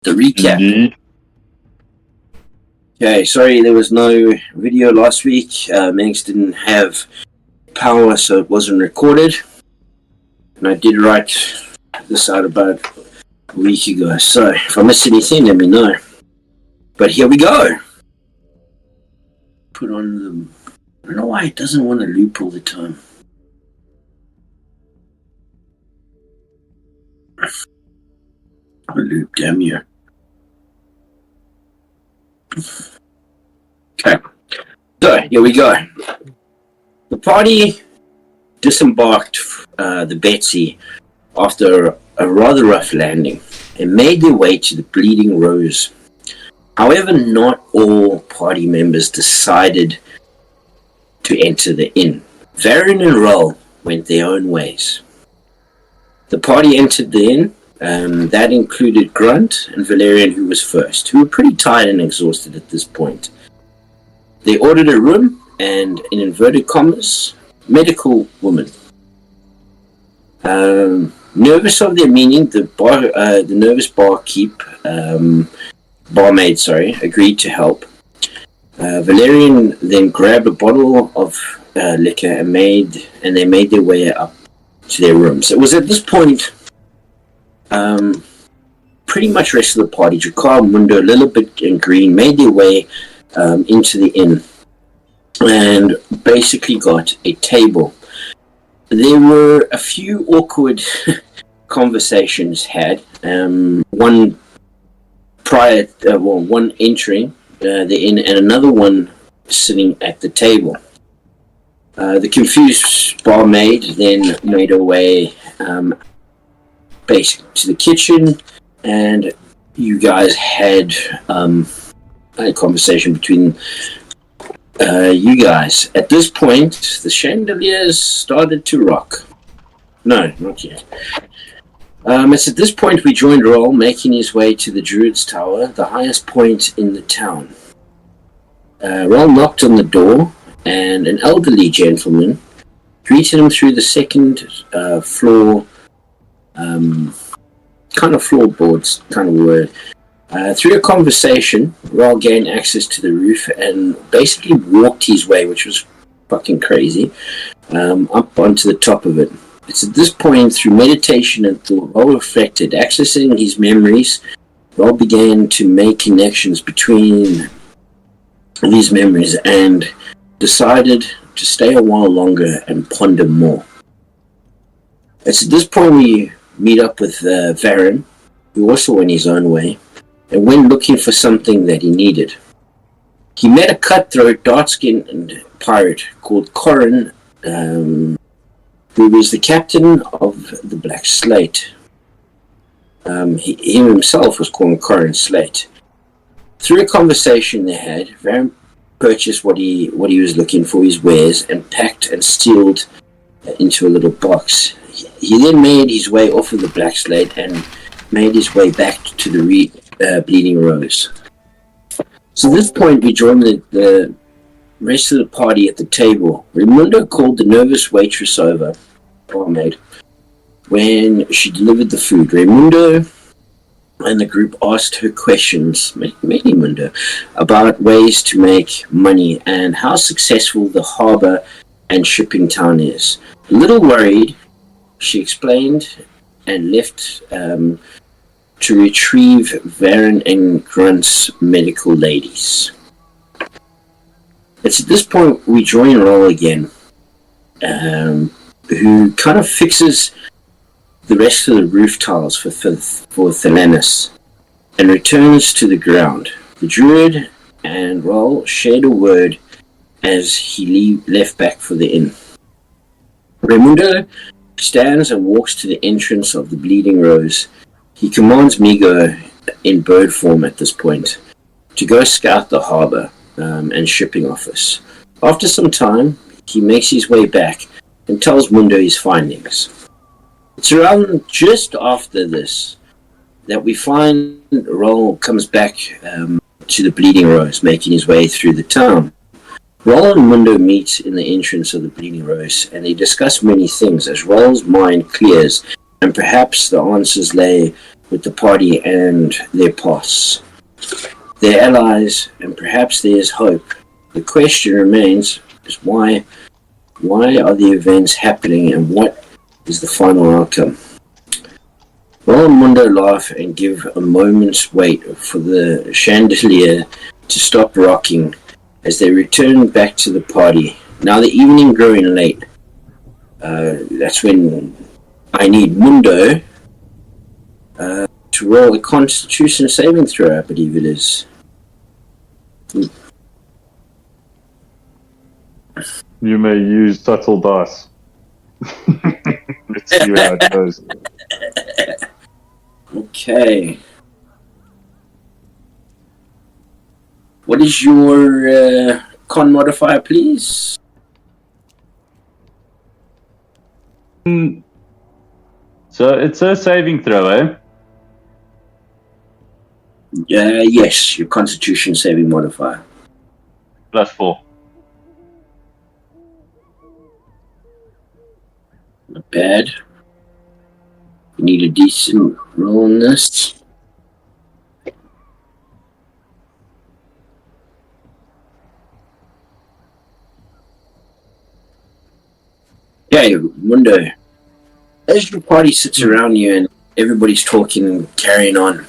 The recap. Indeed. Okay, sorry there was no video last week. Manx didn't have power, so it wasn't recorded. And I did write this out about a week ago. So if I miss anything, let me know. But here we go. Put on the... I don't know why it doesn't want to loop all the time. Loop, damn you. Okay, so here we go. The party disembarked the Betsy after a rather rough landing and made their way to the Bleeding Rose. However, not all party members decided to enter the inn. Varen and Rol went their own ways. The party entered the inn. That included Grunt and Valerian, who was first, who were pretty tired and exhausted at this point. They ordered a room and, in inverted commas, medical woman. Nervous of their meaning, the nervous barmaid, agreed to help. Valerian then grabbed a bottle of liquor and they made their way up to their rooms. It was at this point pretty much rest of the party, Jakar, Mundo, a little bit, and Green made their way into the inn and basically got a table. There were a few awkward conversations had. One entering the inn and another one sitting at the table. The confused barmaid then made her way basically to the kitchen, and you guys had a conversation between you guys. At this point, the chandeliers started to rock. No, not yet. It's at this point we joined Rol, making his way to the Druid's Tower, the highest point in the town. Rol knocked on the door, and an elderly gentleman greeted him through the second floor, kind of floorboards kind of word. Through a conversation, Rol gained access to the roof and basically walked his way, which was fucking crazy, up onto the top of it. It's at this point, through meditation and thought, Rol reflected, accessing his memories. Rol began to make connections between these memories and decided to stay a while longer and ponder more. It's at this point we meet up with Varen, who also went his own way, and went looking for something that he needed. He met a cutthroat, dark-skinned pirate called Corin, who was the captain of the Black Slate. He himself was called Corin Slate. Through a conversation they had, Varen purchased what he was looking for, his wares, and packed and sealed into a little box. He then made his way off of the Black Slate and made his way back to the Bleeding Rose. So at this point we joined the rest of the party at the table. Raimundo called the nervous waitress over, barmaid, when she delivered the food. Raimundo and the group asked her questions, mainly Mundo, about ways to make money and how successful the harbour and shipping town is. A little worried, she explained and left to retrieve Varen and Grunt's medical ladies. It's at this point we join Rol again, who kind of fixes the rest of the roof tiles for Thelanis and returns to the ground. The Druid and Rol shared a word as he left back for the inn. Raimundo stands and walks to the entrance of the Bleeding Rose. He commands Migo, in bird form at this point, to go scout the harbour and shipping office. After some time, he makes his way back and tells Mundo his findings. It's around just after this that we find Rol comes back to the Bleeding Rose, making his way through the town. Rol and Mundo meet in the entrance of the Bleeding Rose, and they discuss many things as Rol's mind clears, and perhaps the answers lay with the party and their past, their allies, and perhaps there's hope. The question remains is why are the events happening and what is the final outcome? Roll and Mundo laugh and give a moment's wait for the chandelier to stop rocking as they return back to the party. Now the evening growing late. That's when I need Mundo to roll a Constitution saving throw, I believe it is. You may use subtle dice. Let's see how it goes. Okay. What is your con modifier, please? So it's a saving throw, eh? Yes, your Constitution saving modifier. +4. Not bad. You need a decent roll on this. Okay, Mundo. As your party sits around you and everybody's talking and carrying on,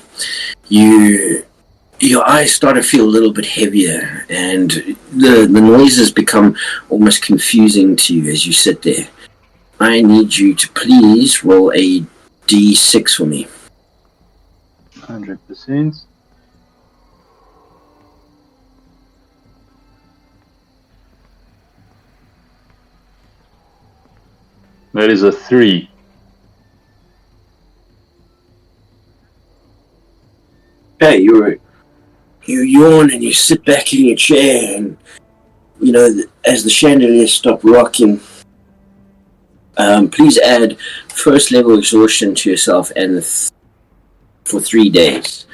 your eyes start to feel a little bit heavier, and the noises become almost confusing to you as you sit there. I need you to please roll a d6 for me. 100%. That is a 3. Okay, you yawn and you sit back in your chair, and as the chandelier stop rocking, please add first level exhaustion to yourself and for 3 days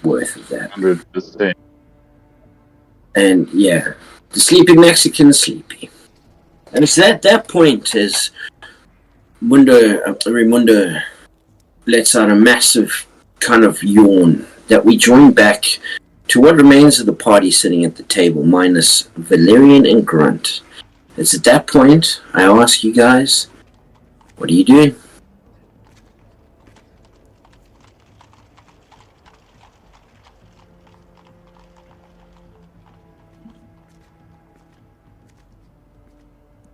worth of that. 100%. And yeah, the sleepy Mexican's sleepy. And it's at that point as Raimundo lets out a massive kind of yawn that we join back to what remains of the party sitting at the table, minus Valerian and Grunt. It's at that point I ask you guys, what are you doing?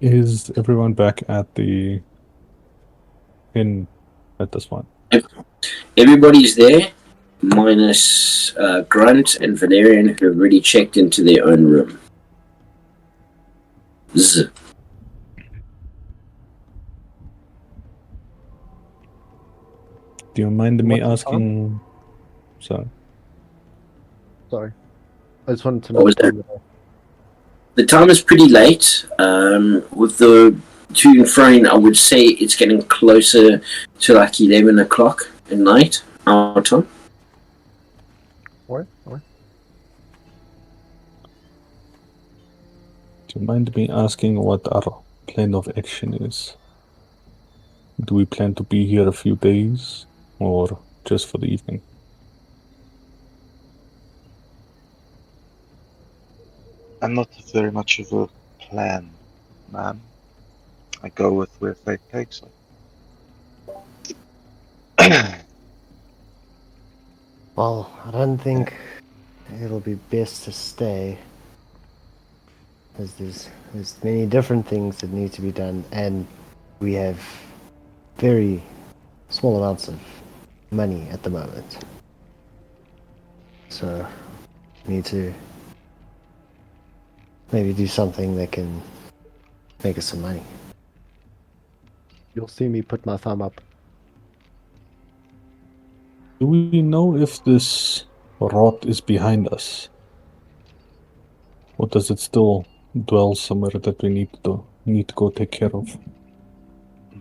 Is everyone back at the inn at this point? Everybody's there, minus Grunt and Valerian, who have already checked into their own room. Zzz. Do you mind me asking? Sorry. Sorry. I just wanted to know. What was that? The time is pretty late. With the to and froing, I would say it's getting closer to like 11 o'clock at night, our time. Or? Do you mind me asking what our plan of action is? Do we plan to be here a few days, or just for the evening? I'm not very much of a plan, man. I go with where fate takes us. Well, I don't think it'll be best to stay. Because there's many different things that need to be done, and we have very small amounts of money at the moment. So, we need to maybe do something that can make us some money. You'll see me put my thumb up. Do we know if this rot is behind us? Or does it still dwell somewhere that we need to go take care of?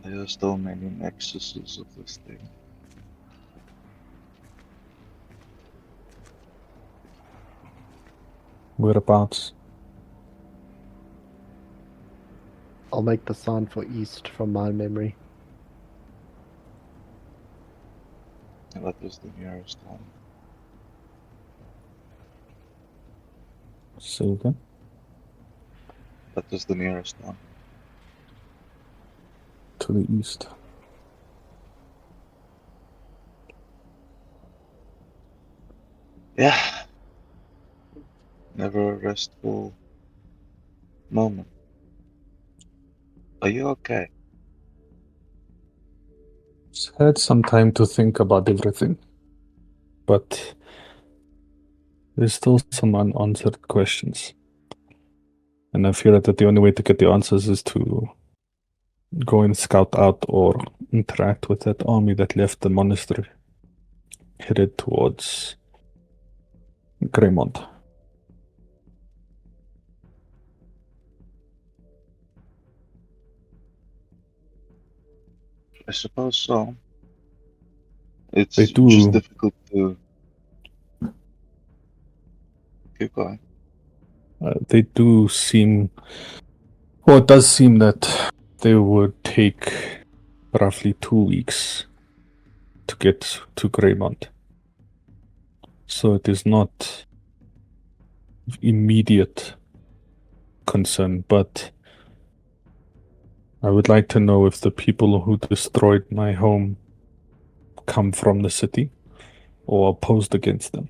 There are still many nexuses of this thing. Whereabouts? I'll make the sign for east from my memory. That was the nearest one. So then, That was the nearest one. to the east. Yeah. Never a restful moment. Are you okay? Just had some time to think about everything, but there's still some unanswered questions. And I feel that the only way to get the answers is to go and scout out or interact with that army that left the monastery, headed towards Greymont. I suppose so. It's They do. just difficult to keep going. They do seem, well, it does seem that they would take roughly 2 weeks to get to Greymont. So it is not immediate concern, but I would like to know if the people who destroyed my home come from the city or opposed against them.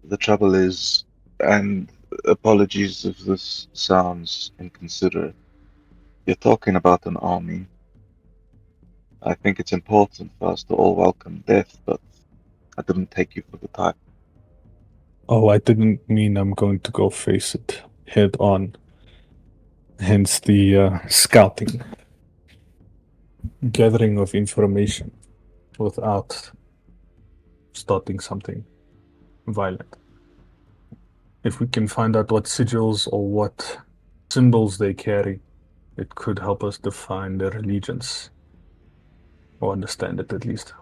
The trouble is, and apologies if this sounds inconsiderate, you're talking about an army. I think it's important for us to all welcome death, but I didn't take you for the type. Oh, I didn't mean I'm going to go face it head on. Hence the scouting, gathering of information without starting something violent. If we can find out what sigils or what symbols they carry, it could help us define their allegiance, or understand it at least.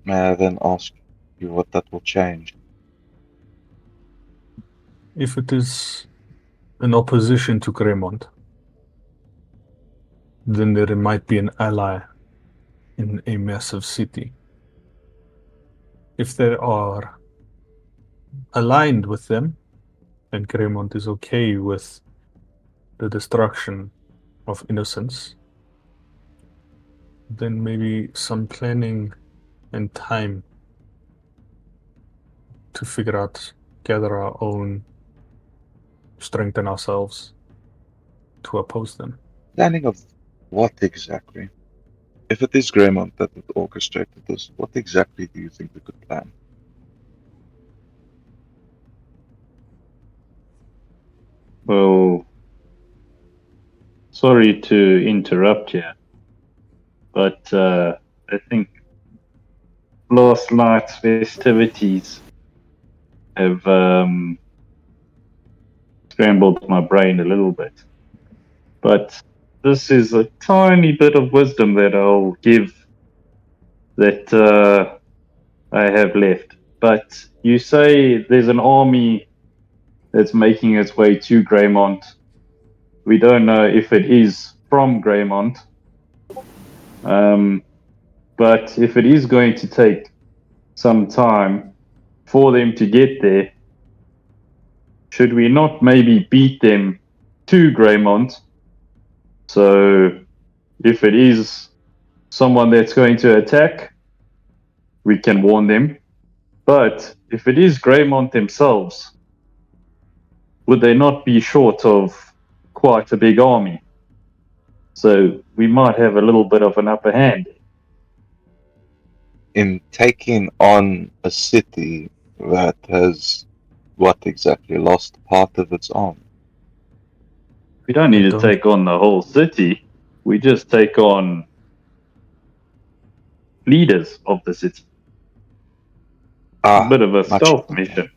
May I then ask you what that will change? If it is in opposition to Greymont, then there might be an ally in a massive city. If they are aligned with them, and Greymont is okay with the destruction of innocence, then maybe some planning and time to figure out, gather our own, strengthen ourselves to oppose them. Planning of what exactly? If it is Greymont that had orchestrated this, what exactly do you think we could plan? Well, sorry to interrupt here, but I think last night's festivities have scrambled my brain a little bit. But this is a tiny bit of wisdom that I'll give that I have left. But you say there's an army that's making its way to Greymont. We don't know if it is from Greymont. But if it is going to take some time for them to get there, should we not maybe beat them to Greymont? So if it is someone that's going to attack, we can warn them. But if it is Greymont themselves, would they not be short of quite a big army? So we might have a little bit of an upper hand. In taking on a city that has what exactly lost part of its army? We don't need to take on the whole city. We just take on leaders of the city. A bit of a stealth mission.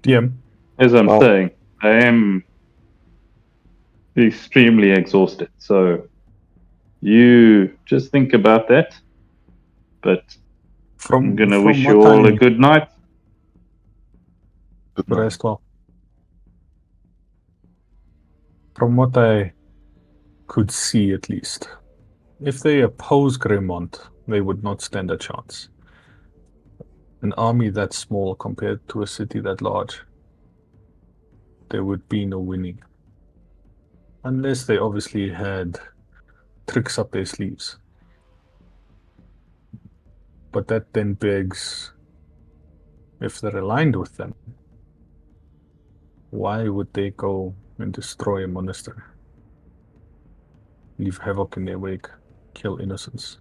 Yeah. As I'm saying, I am extremely exhausted. So you just think about that. But I'm going to wish you all a good night. Good night. Rest well. From what I could see, at least, if they oppose Greymont, they would not stand a chance. An army that small compared to a city that large, there would be no winning. Unless they obviously had tricks up their sleeves. But that then begs, if they're aligned with them, why would they go and destroy a monastery? Leave havoc in their wake, kill innocents.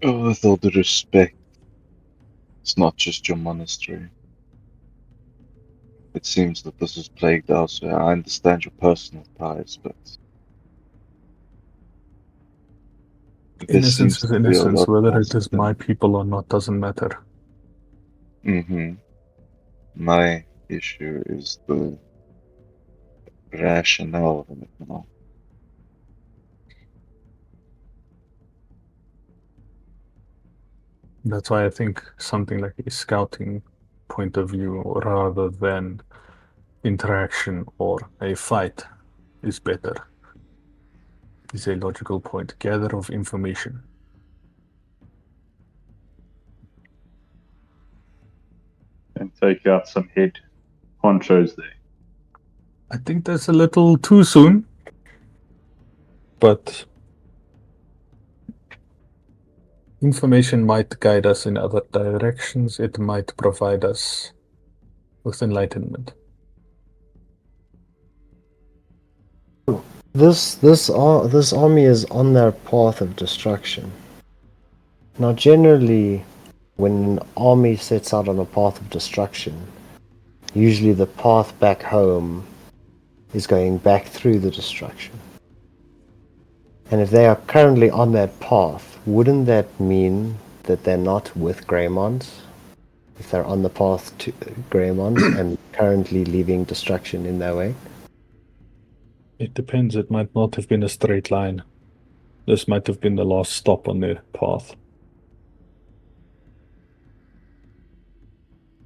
Oh, with all due respect, it's not just your monastery. It seems that this is plagued elsewhere. I understand your personal ties, but this seems Innocence is to be a innocence, lot whether more it is my people or not doesn't matter. Mm-hmm. My issue is the rationale of it now. That's why I think something like a scouting point of view rather than interaction or a fight is better. Is a logical point. Gather of information. And take out some head honchos there. I think that's a little too soon, but information might guide us in other directions. It might provide us with enlightenment. This army is on their path of destruction. Now, generally, when an army sets out on a path of destruction, usually the path back home is going back through the destruction. And if they are currently on that path, wouldn't that mean that they're not with Greymont? If they're on the path to Greymont and currently leaving destruction in their way? It depends. It might not have been a straight line. This might have been the last stop on their path.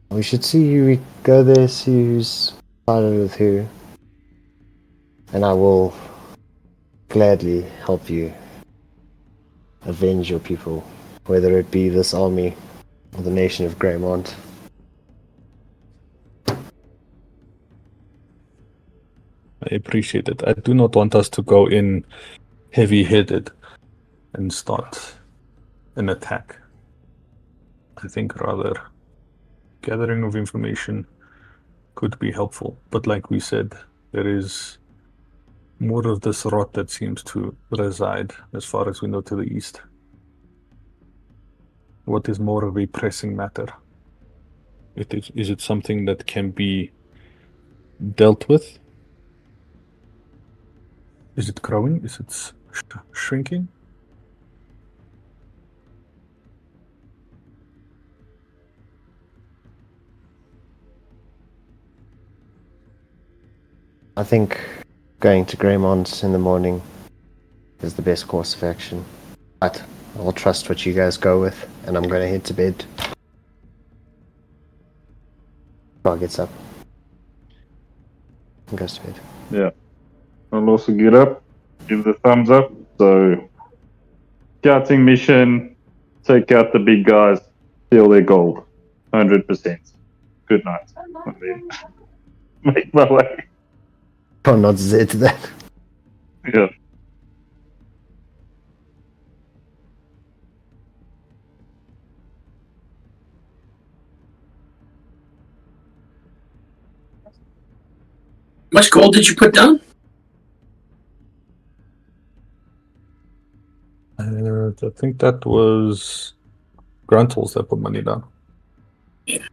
We should see who we go there, see who's sided with who. And I will gladly help you avenge your people, whether it be this army or the nation of Greymont. I appreciate it. I do not want us to go in heavy-headed and start an attack. I think rather gathering of information could be helpful. But like we said, there is more of this rot that seems to reside, as far as we know, to the east. What is more of a pressing matter? Is it something that can be dealt with? Is it growing? Is it shrinking? I think going to Greymont in the morning is the best course of action. But I'll trust what you guys go with, and I'm going to head to bed. Dog gets up and goes to bed. Yeah. I'll also get up, give the thumbs up. So, scouting mission, take out the big guys, steal their gold. 100%. Good night. I mean, make my way. Oh, not Z to that. Yeah. Much gold did you put down? I think that was Gruntles that put money down. Yeah.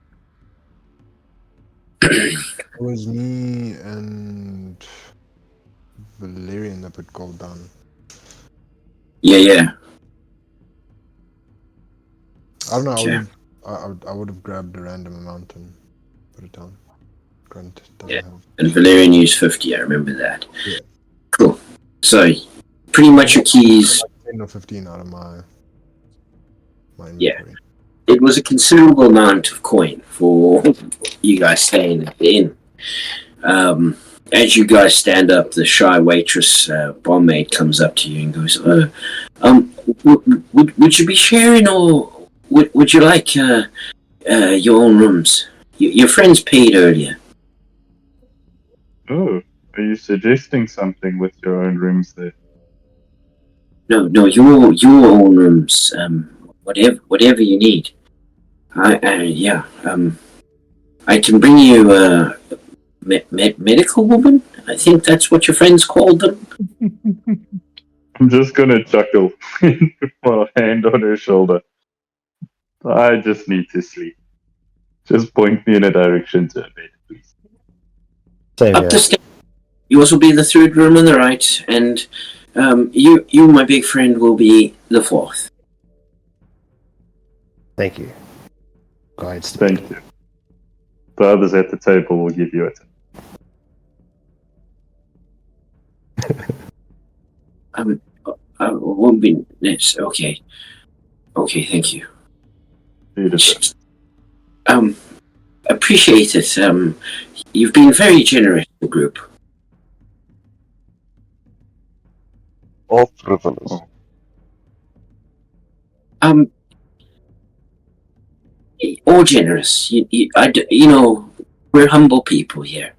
It was me and Valerian that put gold down. Yeah. I don't know. Okay. I would have grabbed a random amount and put it down. Grunt doesn't Yeah. have. And Valerian used 50, I remember that. Yeah. Cool. So, pretty much your keys. Like 10 or 15 out of my Yeah. inventory. It was a considerable amount of coin for you guys staying at the inn. as you guys stand up, the shy waitress, barmaid, comes up to you and goes, would you be sharing, or would you like your own rooms? Your friends paid earlier. Oh, are you suggesting something with your own rooms there? No, your own rooms. Whatever you need. I can bring you a medical woman. I think that's what your friends called them. I'm just gonna chuckle, put my hand on her shoulder. I just need to sleep. Just point me in a direction to a bed, please. Same Up here. the stairs. Yours will be the third room on the right, and you, my big friend, will be the fourth. Thank you. Guides. Thank you. The others at the table will give you it. Won't be next. Okay, thank you. Beautiful. Appreciate it. You've been very generous to the group. Or frivolous. Or generous. You know, we're humble people here.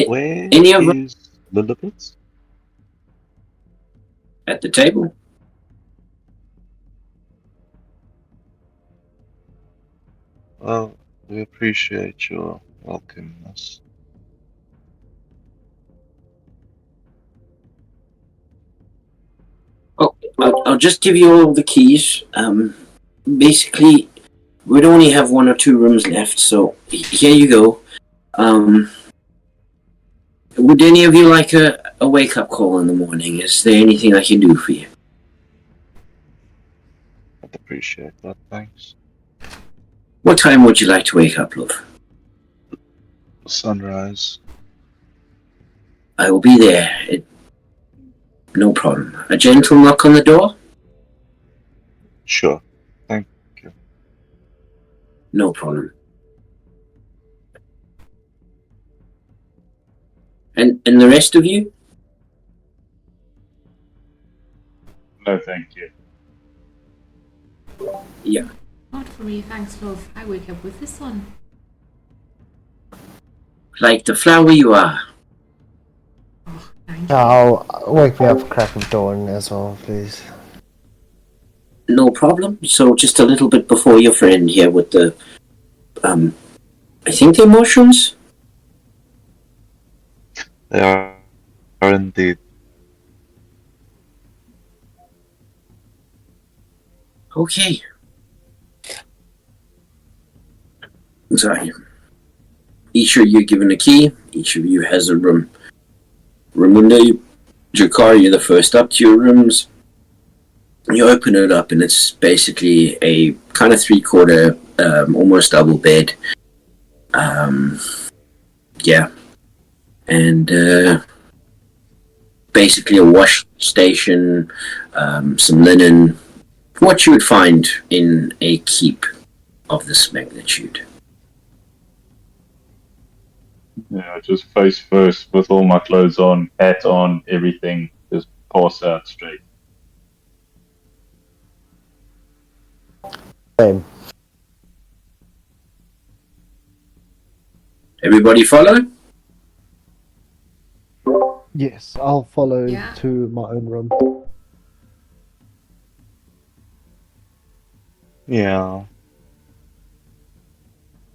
Where Any of is Lilliput? at the table? Well, we appreciate your welcomeness. Oh, I'll just give you all the keys. Basically, we'd only have 1 or 2 rooms left, so here you go. Would any of you like a wake-up call in the morning? Is there anything I can do for you? I'd appreciate that, thanks. What time would you like to wake up, love? Sunrise. I will be there. No problem. A gentle knock on the door? Sure. No problem. And the rest of you? No, thank you. Yeah. Not for me, thanks, love. I wake up with the sun. Like the flower you are. Oh, thank you. Oh, wake me up crack of dawn as well, please. No problem. So just a little bit before your friend here with the, I think they're mushrooms? They are indeed. Okay. Sorry. Each of you given a key. Each of you has a room. Ramunda, Jakar, you're the first up to your rooms. You open it up and it's basically a kind of 3/4, almost double bed. Yeah. And basically a wash station, some linen, what you would find in a keep of this magnitude. Yeah, just face first with all my clothes on, hat on, everything. Just pass out straight. Same. Everybody follow? Yes, I'll follow Yeah. to my own room. Yeah.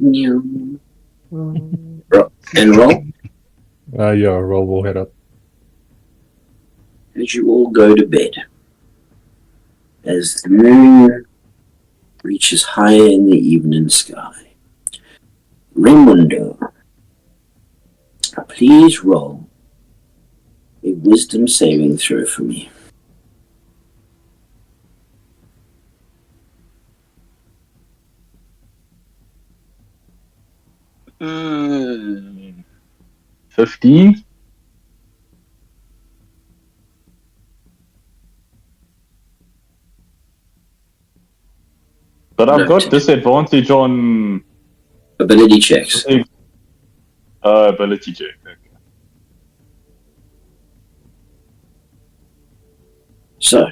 Yeah. And roll Yeah, roll will head up. as you all go to bed. As the moon reaches higher in the evening sky. Raimundo, please roll a wisdom saving throw for me. Uh, 15? But I've got Noted. disadvantage on Ability checks. ability check. Okay. So,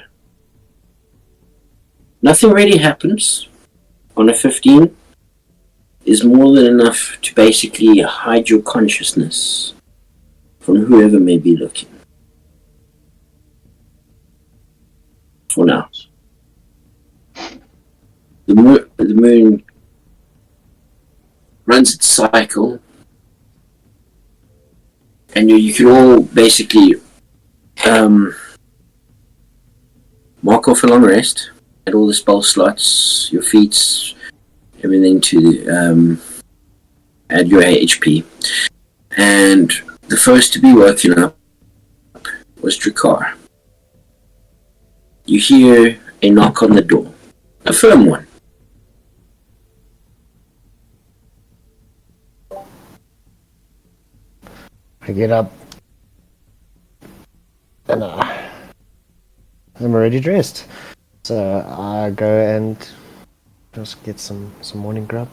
nothing really happens on a 15 is more than enough to basically hide your consciousness from whoever may be looking. For now. The moon runs its cycle, and you can all basically mark off a long rest at all the spell slots, your feats, everything to add your HP. And the first to be woken up was Drakkar. You hear a knock on the door, a firm one. I get up and I'm already dressed. So I go and just get some morning grub.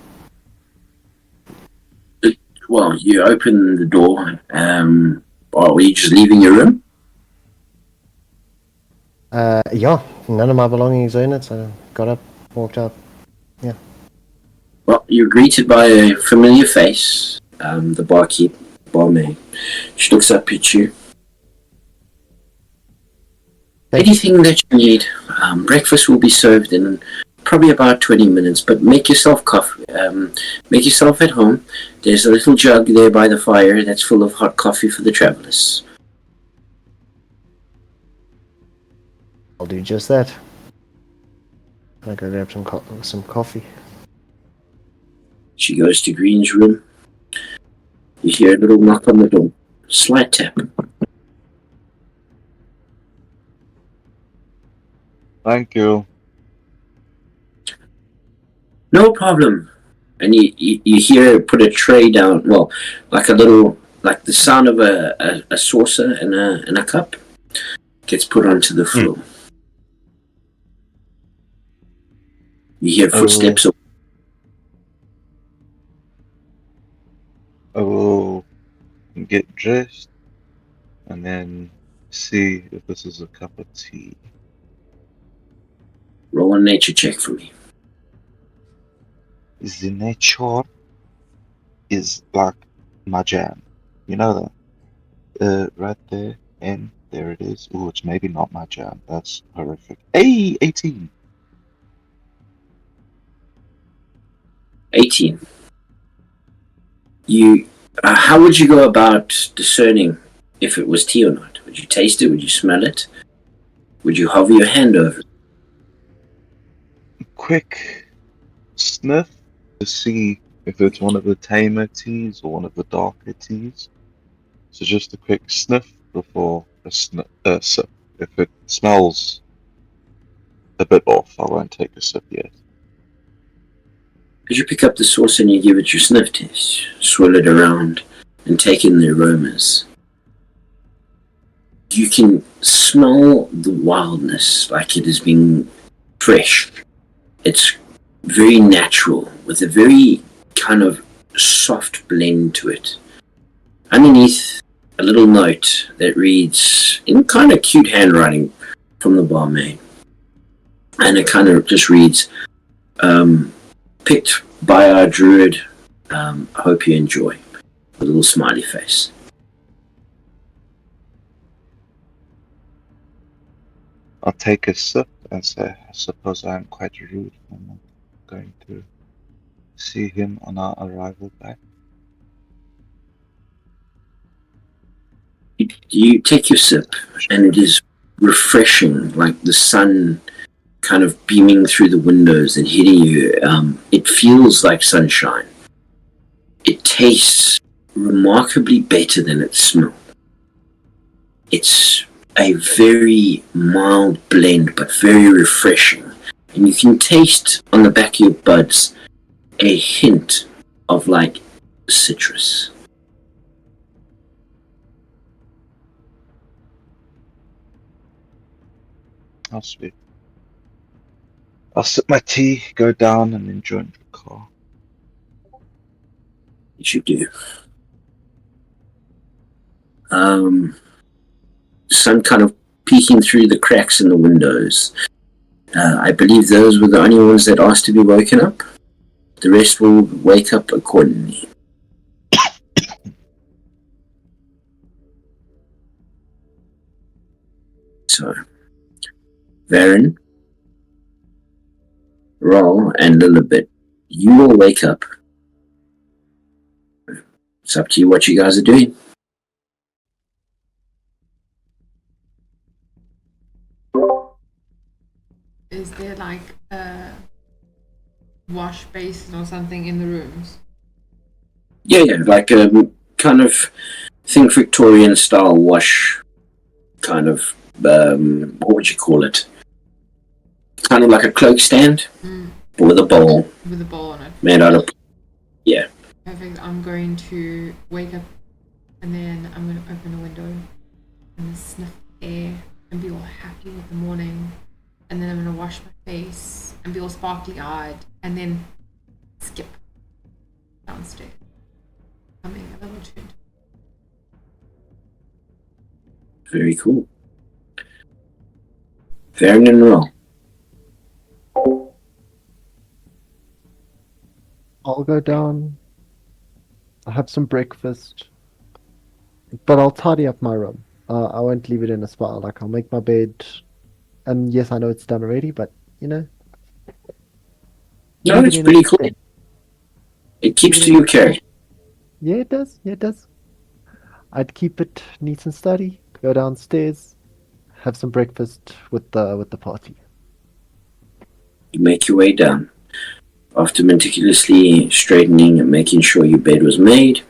Well, you open the door. Or were you just leaving your room? Yeah, none of my belongings are in it, so I got up, walked up. Well, you're greeted by a familiar face, the barmaid. She looks up at you. Anything that you need. Breakfast will be served in probably about 20 minutes, but make yourself coffee. Make yourself at home. There's a little jug there by the fire that's full of hot coffee for the travelers. I'll do just that. I go grab some coffee. She goes to Green's room. You hear a little knock on the door. Slight tap. Thank you. No problem. And you hear her put a tray down, well, like a little, like the sound of a saucer and a cup gets put onto the floor. You hear footsteps. I will get dressed and then see if this is a cup of tea. Roll a nature check for me. The nature is like my jam. You know that? Right there, and there it is. Oh, it's maybe not my jam. That's horrific. Hey, 18. 18. How would you go about discerning if it was tea or not? Would you taste it? Would you smell it? Would you hover your hand over it? Quick sniff to see if it's one of the tamer teas or one of the darker teas. So just a quick sniff before a sip. If it smells a bit off, I won't take a sip yet. As you pick up the saucer and you give it your sniff test, swirl it around and take in the aromas. You can smell the wildness like it is being fresh. It's very natural with a very kind of soft blend to it. Underneath, a little note that reads in kind of cute handwriting from the barmaid. And it kind of just reads, picked by our druid, hope you enjoy. A little smiley face. I'll take a sip and say, I suppose I am quite rude. I'm not going to see him on our arrival back. You take your sip, and it is refreshing, like the sun kind of beaming through the windows and hitting you. It feels like sunshine. It tastes remarkably better than it smells. It's a very mild blend, but very refreshing. And you can taste on the back of your buds a hint of like citrus. How sweet. I'll sip my tea, go down, and then join the car. You should do. Sun kind of peeking through the cracks in the windows. I believe those were the only ones that asked to be woken up. The rest will wake up accordingly. So, Varen, Rawl, and Lilibet, you will wake up. It's up to you what you guys are doing. Is there like a wash basin or something in the rooms? Yeah, like a kind of think Victorian style wash, kind of, what would you call it? Kind of like a cloak stand, but with a bowl. With a bowl on it. Made out of, yeah. Perfect. I'm going to wake up and then I'm going to open a window and sniff air and be all happy with the morning. And then I'm going to wash my face and be all sparkly eyed and then skip downstairs. Coming a little tuned. Very cool. Varen and Rawl. I'll go down. I'll have some breakfast. But I'll tidy up my room. I won't leave it in a spot. Like, I'll make my bed. And yes, I know it's done already, but, you know. No, leave it it's in pretty a cool. bed. It keeps to your character. Yeah, it does. Yeah, it does. I'd keep it neat and tidy. Go downstairs. Have some breakfast with the party. You make your way down. After meticulously straightening and making sure your bed was made,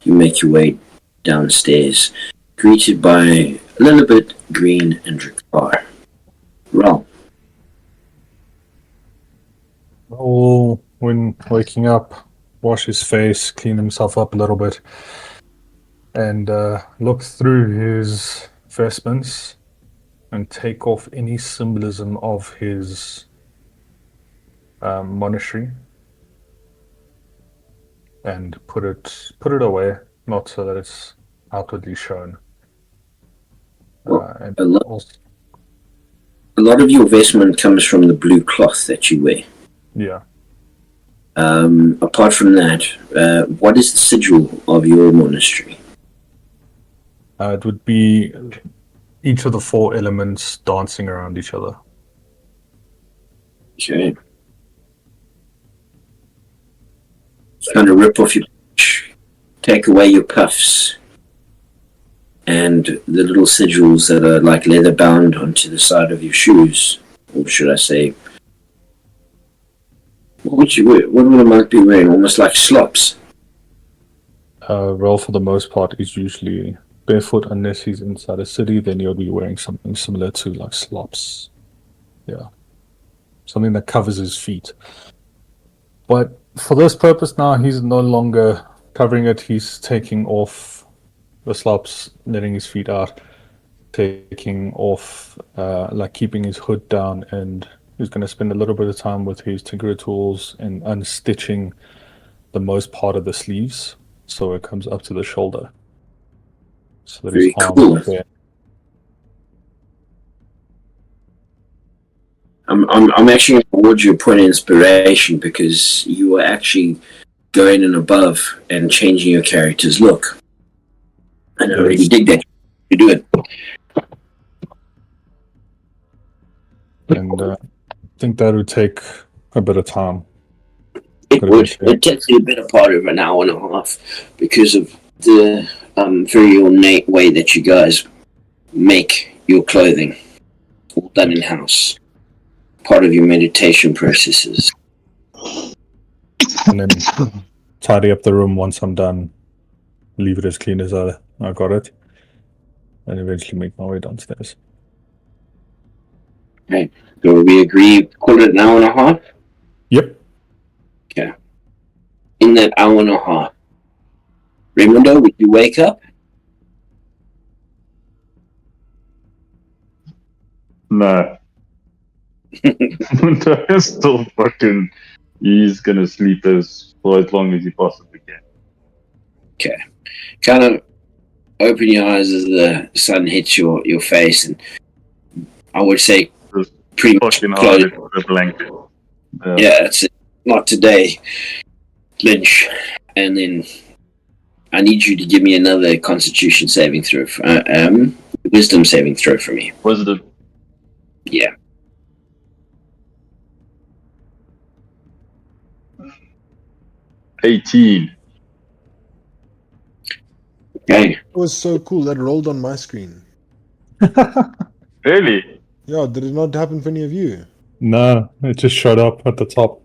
you make your way downstairs, greeted by Lilibet, Green, and Drakkar. Rawl. Oh, when waking up, wash his face, clean himself up a little bit, and look through his vestments and take off any symbolism of his monastery and put it away, not so that it's outwardly shown. And A lot, also, a lot of your vestment comes from the blue cloth that you wear. yeah, Apart from that, what is the sigil of your monastery? it would be each of the four elements dancing around each other. Okay. Kind of rip off your patch, take away your cuffs, and the little sigils that are like leather bound onto the side of your shoes, or should I say, what would a monk be wearing? Almost like slops. Well, for the most part, he's usually barefoot unless he's inside a city. Then he'll be wearing something similar to like slops. Yeah, something that covers his feet. But for this purpose now, he's no longer covering it. He's taking off the slops, letting his feet out, taking off, like keeping his hood down, and he's going to spend a little bit of time with his tinkerer tools and unstitching the most part of the sleeves so it comes up to the shoulder. So that Very his arms cool. are bare. I'm actually going to award you a point of inspiration because you were actually going in above and changing your character's look. And I really dig that you do it. And I think that would take a bit of time. It Could would. have been It takes you a better part of an hour and a half because of the very ornate way that you guys make your clothing, all done in house. Part of your meditation processes. And then tidy up the room once I'm done. Leave it as clean as I got it. And eventually make my way downstairs. Okay. So we agree, call it an hour and a half? Yep. Okay. In that hour and a half, Raimundo, would you wake up? No. Mundo's still fucking. He's gonna sleep for as long as he possibly can. Kind of open your eyes as the sun hits your face, and I would say Just pretty much fucking close. hard into the blanket. Yeah, that's it. Not today, Lynch. And then I need you to give me another Constitution saving throw. Wisdom saving throw for me. Wisdom. Yeah. $18. Okay. It was so cool. That rolled on my screen. Really? Yeah, did it not happen for any of you? No, it just showed up at the top.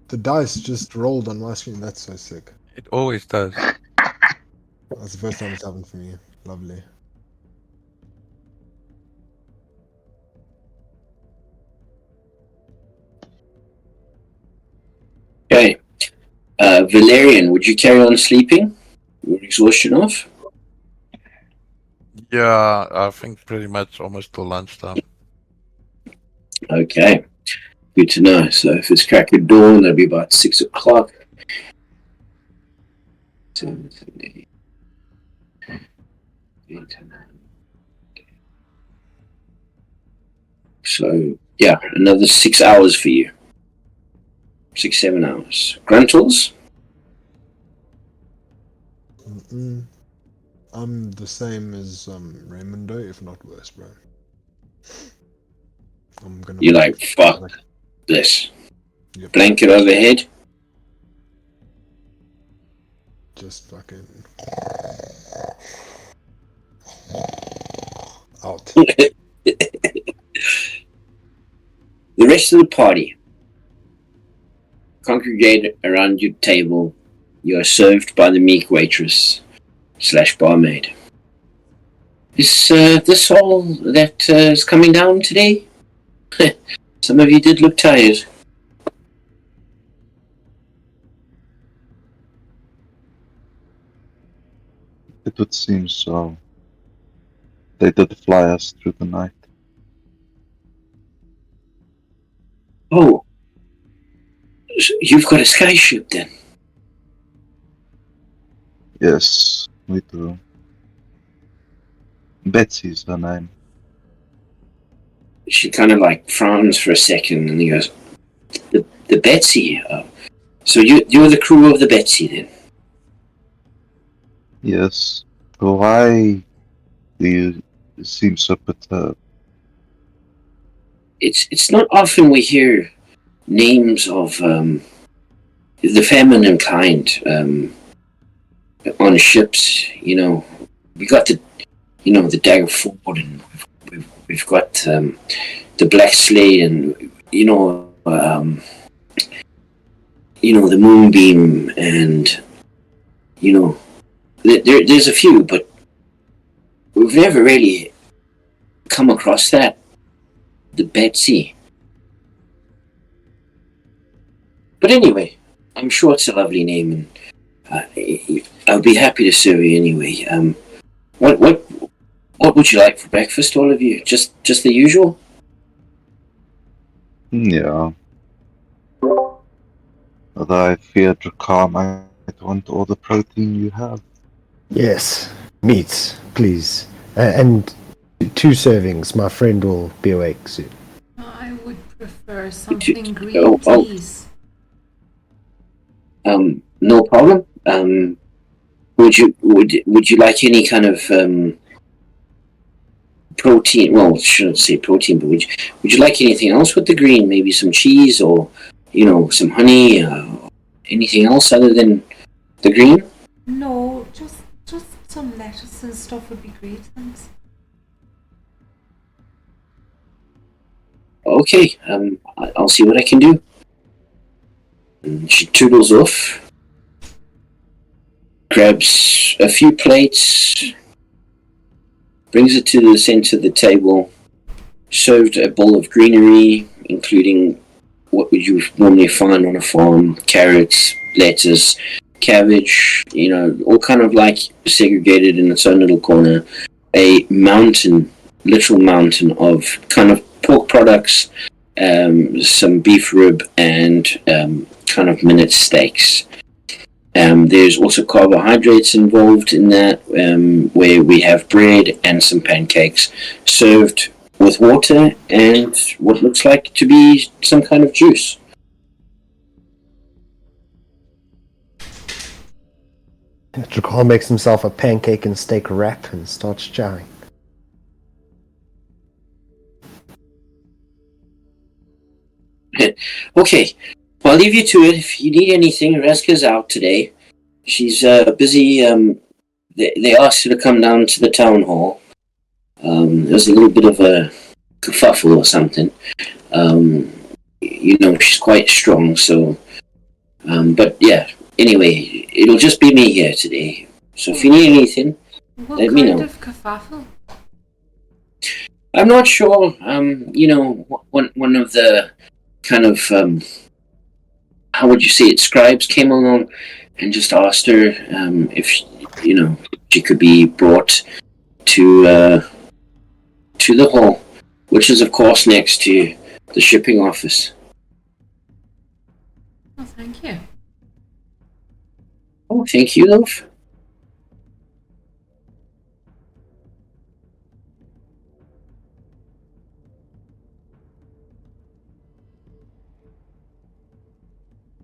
The dice just rolled on my screen. That's so sick. It always does. That's the first time it's happened for me. Lovely. Okay. Valerian, would you carry on sleeping? Your exhaustion off? Yeah, I think pretty much almost till lunchtime. Okay. Good to know. So if it's crack of dawn, that'll be about 6 o'clock. 7, 8, 9. So, yeah, another 6 hours for you. 6, 7 hours. Gruntles? Mm-mm. I'm the same as Raymundo, if not worse, bro. I'm gonna. You're like, fuck this. Yep. Blanket overhead? Just fucking out. The rest of the party congregate around your table. You are served by the meek waitress / barmaid. Is this all that is coming down today? Some of you did look tired. It would seem so. They did fly us through the night. Oh, so you've got a skyship then? Yes, we do. Betsy's her name. She kind of like frowns for a second and he goes, the Betsy? So you're the crew of the Betsy then? Yes. Why do you seem so perturbed? It's not often we hear names of the feminine kind on ships. You know, we got the Daggerford, and we've got the Black Slate, and the Moonbeam, and there's a few, but we've never really come across that. The Betsy. But anyway, I'm sure it's a lovely name, and I'll be happy to serve you anyway. What would you like for breakfast, all of you? Just the usual? Yeah. Although I fear Drakkar might want all the protein you have. Yes, meat, please. And 2 servings. My friend will be awake soon. I would prefer something green, oh. please. No problem. Would you like any kind of protein? Well, I shouldn't say protein, but would you like anything else with the green? Maybe some cheese, or some honey, anything else other than the green? No, just some lettuce and stuff would be great, thanks. Okay, I'll see what I can do. And she toodles off, grabs a few plates, brings it to the center of the table, served a bowl of greenery, including what would you normally find on a farm: carrots, lettuce, cabbage, all kind of like segregated in its own little corner. A literal mountain of kind of pork products, some beef rib, and kind of minute steaks. There's also carbohydrates involved in that, where we have bread and some pancakes served with water and what looks like to be some kind of juice. Drakar makes himself a pancake and steak wrap and starts chowing. Okay, well, I'll leave you to it. If you need anything, Reska's out today. She's busy. They asked her to come down to the town hall. There was a little bit of a kerfuffle or something. She's quite strong, so. But yeah, anyway, it'll just be me here today. So if you need anything, let me know. What kind of kerfuffle? I'm not sure. One of the kind of how would you say it? Scribes came along and just asked her if she could be brought to the hall, which is of course next to the shipping office. Oh, thank you. Oh, thank you, love.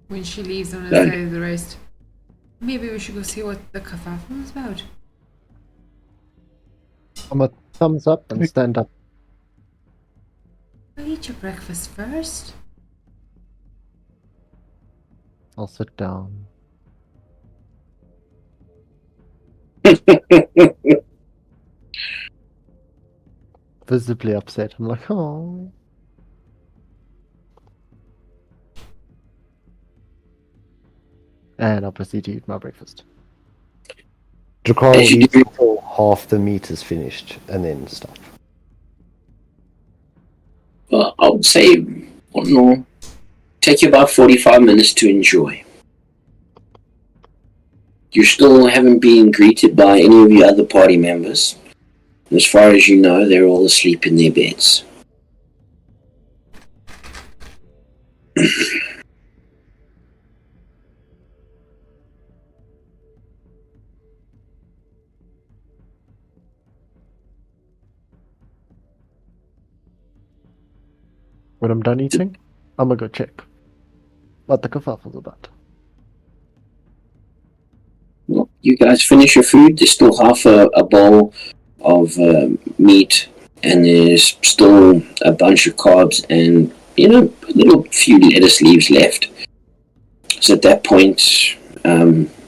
When she leaves on the side of the rest, maybe we should go see what the kerfuffle is about. I'm a thumbs up and stand up. I'll eat your breakfast first. I'll sit down. Visibly upset. I'm like, oh. And I'll proceed to eat my breakfast. Drakar As you eats do. until half the meat is finished and then stop. Well, I would say, I don't know, take you about 45 minutes to enjoy. You still haven't been greeted by any of your other party members. As far as you know, they're all asleep in their beds. When I'm done eating, I'm gonna go check what the kerfuffle's about. Well, you guys finish your food. There's still half a bowl of meat, and there's still a bunch of carbs and, a little few lettuce leaves left. So at that point,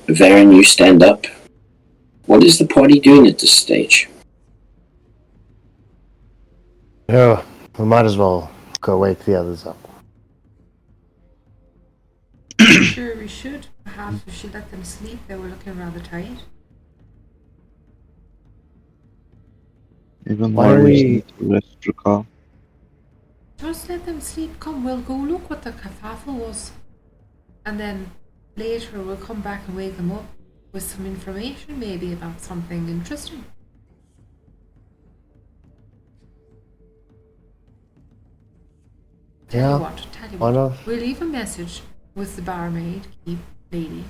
Varen, you stand up. What is the party doing at this stage? Yeah, we might as well go wake the others up. Sure, we should. Perhaps we should let them sleep. They were looking rather tired. Even Why more don't reason we- to rest, Drakar. Just let them sleep. Come, we'll go look what the kerfuffle was. And then later we'll come back and wake them up with some information maybe about something interesting. Tell Yeah, you what, why not? we'll leave a message with the barmaid, keep lady,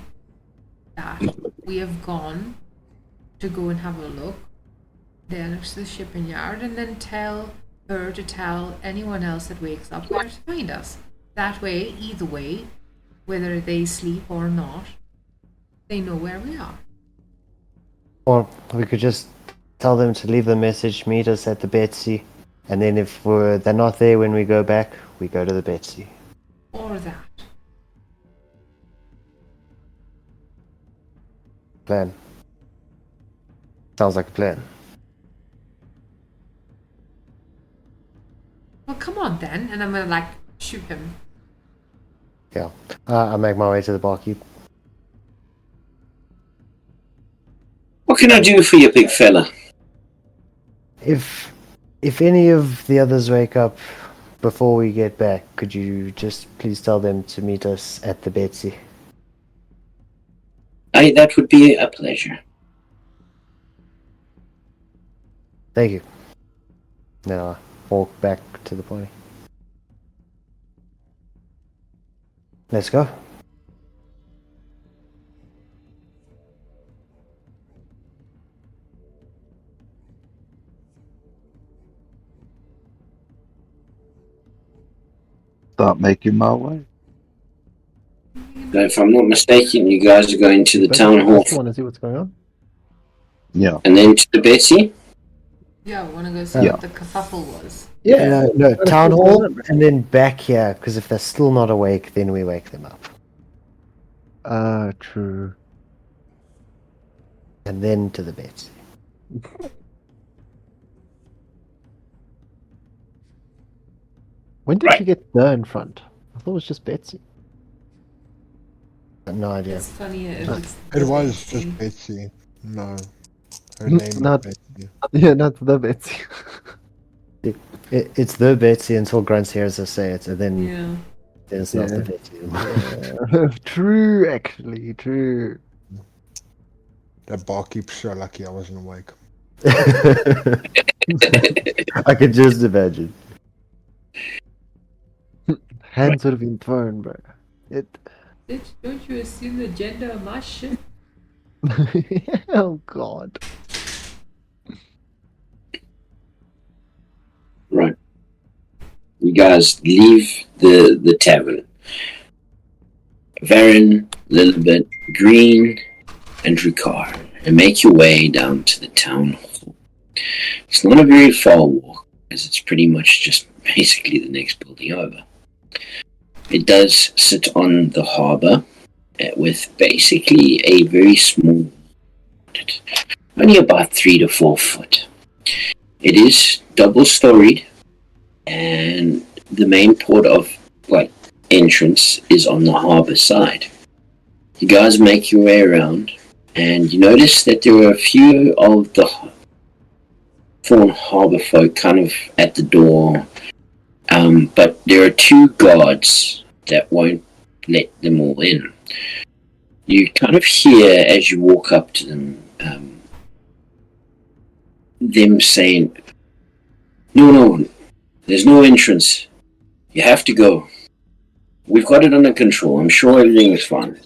that we have gone to go and have a look there next to the shipping yard, and then tell her to tell anyone else that wakes up where to find us. That way, either way, whether they sleep or not, they know where we are. Or we could just tell them to leave the message, meet us at the Betsy, and then if they're not there when we go back, we go to the Betsy. Or that. Plan. Sounds like a plan. Well, come on then, and I'm gonna shoot him. Yeah. I make my way to the barkeep. What can I do for you, big fella? If any of the others wake up before we get back, could you just please tell them to meet us at the Betsy? That would be a pleasure. Thank you. Now walk back to the party. Let's go. Start making my way. So if I'm not mistaken, you guys are going to the But town I hall just want to see what's going on. Yeah. and then to the Betsy. Yeah, I want to go see Yeah. what the kerfuffle was. No, Gotta town see what's hall, going on. and then back here, because if they're still not awake, then we wake them up. True. And then to the Betsy. When did Right. you get there in front? I thought it was just Betsy. No idea. It's funny. It It was just Betsy. No. Her name is Not- Betsy. Yeah, not the Betsy. It's the Betsy until Grunts hears us say it, and then Yeah. it's not the Yeah. Betsy anymore. True, actually, true. The barkeep's so lucky I wasn't awake. I could just imagine. Hands would have been thrown, bro. It. Bitch, don't you assume the gender of my shit? Oh God. Right. You guys leave the tavern. Varen, Lilibet, Green, and Ricard, and make your way down to the town hall. It's not a very far walk, as it's pretty much just basically the next building over. It does sit on the harbour, with basically a very small, only about 3 to 4 foot. It is double-storied, and the main port of entrance is on the harbour side. You guys make your way around, and you notice that there are a few of the Thorn Harbour folk kind of at the door, but there are 2 guards that won't let them all in. You kind of hear as you walk up to them, them saying, No, there's no entrance. You have to go. We've got it under control. I'm sure everything is fine.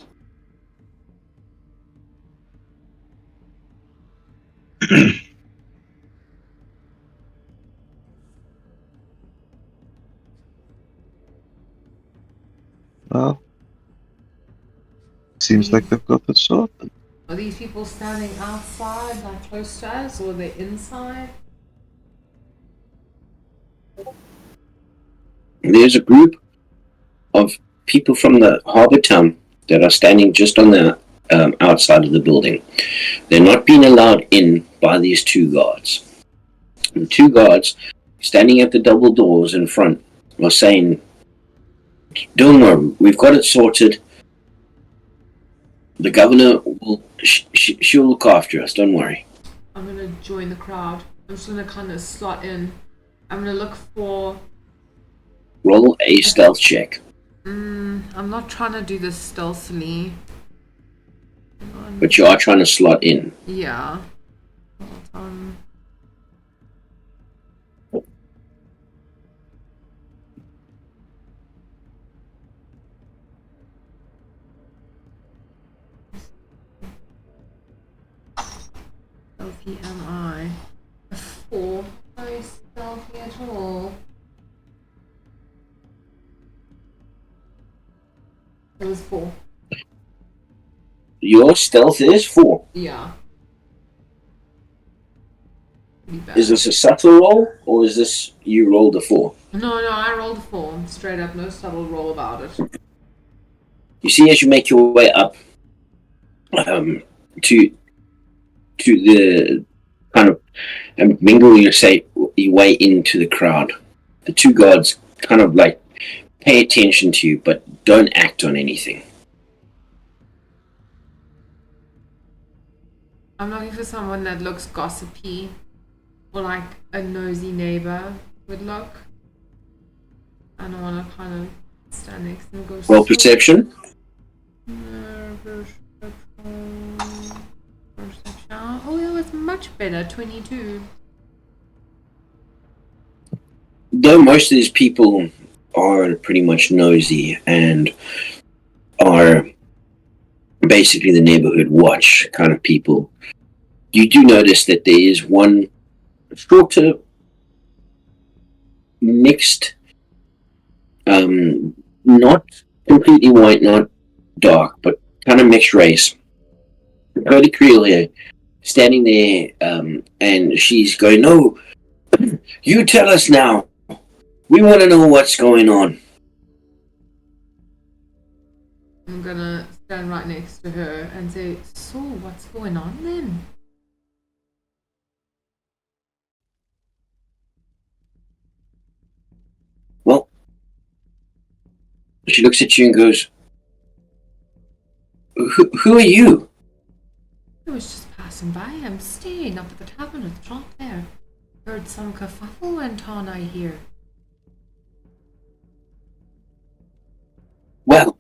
Well, seems like they've got it sorted. Are these people standing outside, like close to us, or are they inside? There's a group of people from the harbour town that are standing just on the outside of the building. They're not being allowed in by these 2 guards. The 2 guards standing at the double doors in front are saying, Don't worry, we've got it sorted. The governor will, she'll look after us, don't worry. I'm gonna join the crowd. I'm just gonna kind of slot in. I'm gonna look for. Roll a stealth check. I'm not trying to do this stealthily. Hang on. But you are trying to slot in. Yeah. Hold on. Stealthy am I? A 4. No stealthy at all. It was 4. Your stealth is 4. Yeah. Pretty bad. Is this a subtle roll, or is this you rolled a 4? No, I rolled a 4. Straight up, no subtle roll about it. You see, as you make your way up to the kind of and mingle your way into the crowd, the 2 guards kind of pay attention to you, but don't act on anything. I'm looking for someone that looks gossipy, or like a nosy neighbor would look. I don't want to kind of stand next to them and go. Roll perception. Perception. Oh, it was much better. 22. Though most of these people are pretty much nosy and are basically the neighborhood watch kind of people. You do notice that there is one shorter, mixed, not completely white, not dark, but kind of mixed race. Curly Creole here, standing there, and she's going, "No, you tell us now. We want to know what's going on." I'm gonna stand right next to her and say, "So, what's going on then?" Well, she looks at you and goes, who are you?" I was just passing by. I'm staying up at the tavern at the top there. Heard some kerfuffle went on, I hear. Well,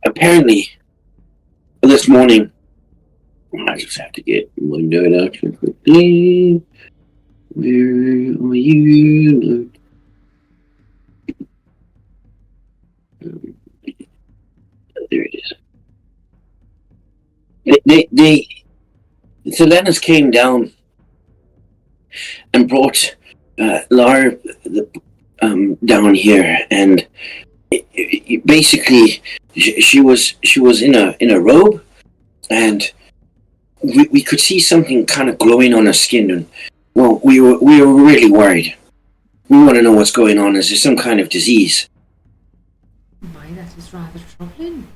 apparently, this morning, I just have to get my note out here quickly. Where are you? There it is. The Selenas came down and brought Lara down here, and basically she was in a robe, and we could see something kind of glowing on her skin, and well, we were really worried. We want to know what's going on. Is there some kind of disease? My, that is rather troubling.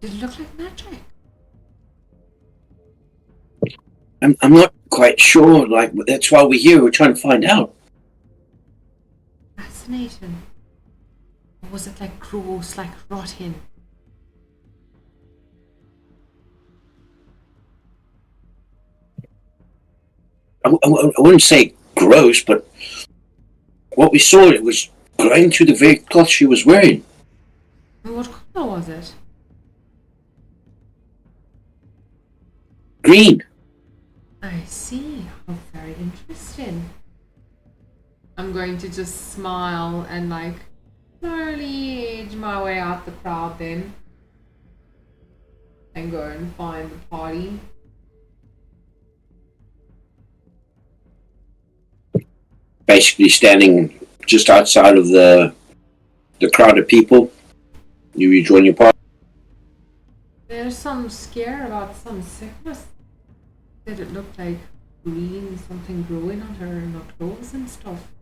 Did it look like magic? I'm not quite sure. Like, that's why we're here. We're trying to find out. Fascinating. Or was it like gross, like rotten? I wouldn't say gross, but what we saw, it was glowing through the very cloth she was wearing. And what colour was it? Green. I see. How very interesting. I'm going to just smile and like slowly edge my way out the crowd then. And go and find the party. Basically standing just outside of the crowd of people. You rejoin your party. There's some scare about some sickness. Said it looked like green, something growing on her in her clothes and stuff.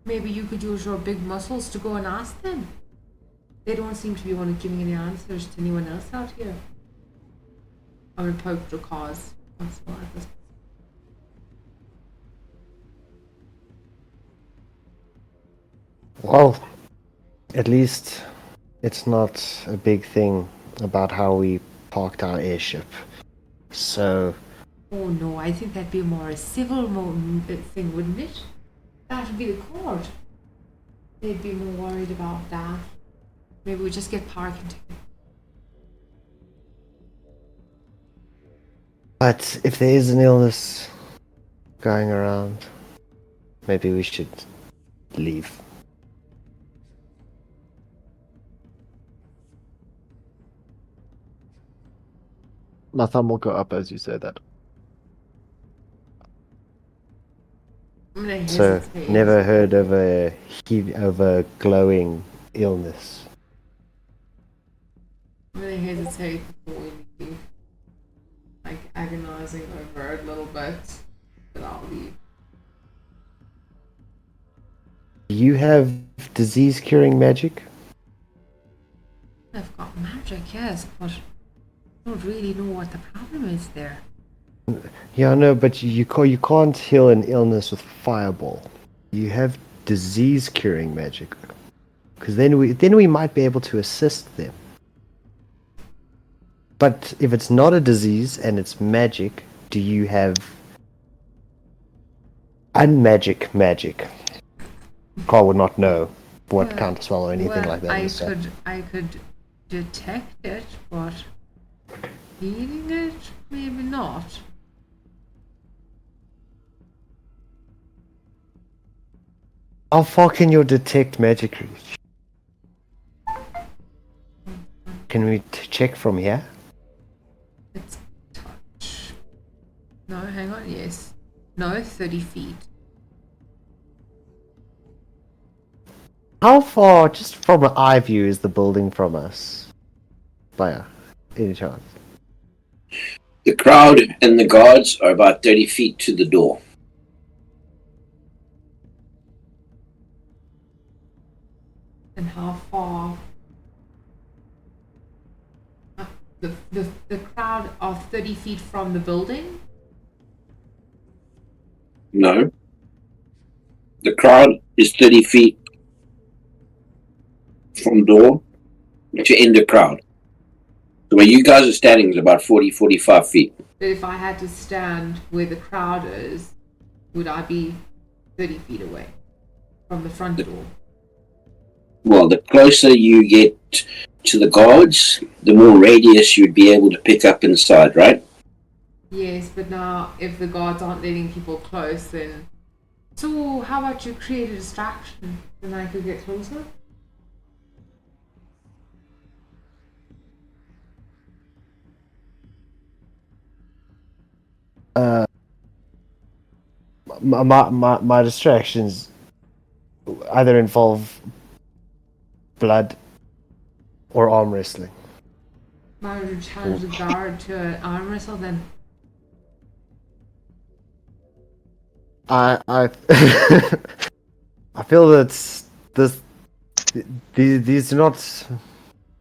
Maybe you could use your big muscles to go and ask them. They don't seem to be one of giving any answers to anyone else out here. I'm gonna poke the cause. That's what I was. Well, at least it's not a big thing about how we parked our airship. So, Oh no, I think that'd be more a civil thing, wouldn't it? That would be the court. They'd be more worried about that. Maybe we just get parking tickets. but if there is an illness going around, maybe we should leave. My thumb will go up as you say that. I'm gonna So, hesitate. never heard of a glowing illness. I'm gonna hesitate before we leave. Like agonizing over it a little bit, but I'll leave. Do you have disease curing magic? I've got magic, yes, but I don't really know what the problem is there. Yeah, no, but you can't heal an illness with fireball. You have disease curing magic, because then we might be able to assist them. But if it's not a disease and it's magic, do you have unmagic magic? Carl would not know what counterspell or anything Well, like that. I could detect it, but healing it, maybe not. How far can your detect magic reach? Can we check from here? Let's touch. No, hang on. Yes. No, 30 feet. How far, just from an eye view, is the building from us? By any chance? The crowd and the guards are about 30 feet to the door. And how far? The crowd are 30 feet from the building? No. The crowd is 30 feet from door to end the crowd. So where you guys are standing is about 40, 45 feet. But if I had to stand where the crowd is, would I be 30 feet away from the front door? Well, the closer you get to the guards, the more radius you'd be able to pick up inside, right? Yes, but now if the guards aren't letting people close, then... So how about you create a distraction? Then I could get closer? My distractions either involve blood or arm wrestling. Why would you challenge the guard to an arm wrestle then? I I feel that these do not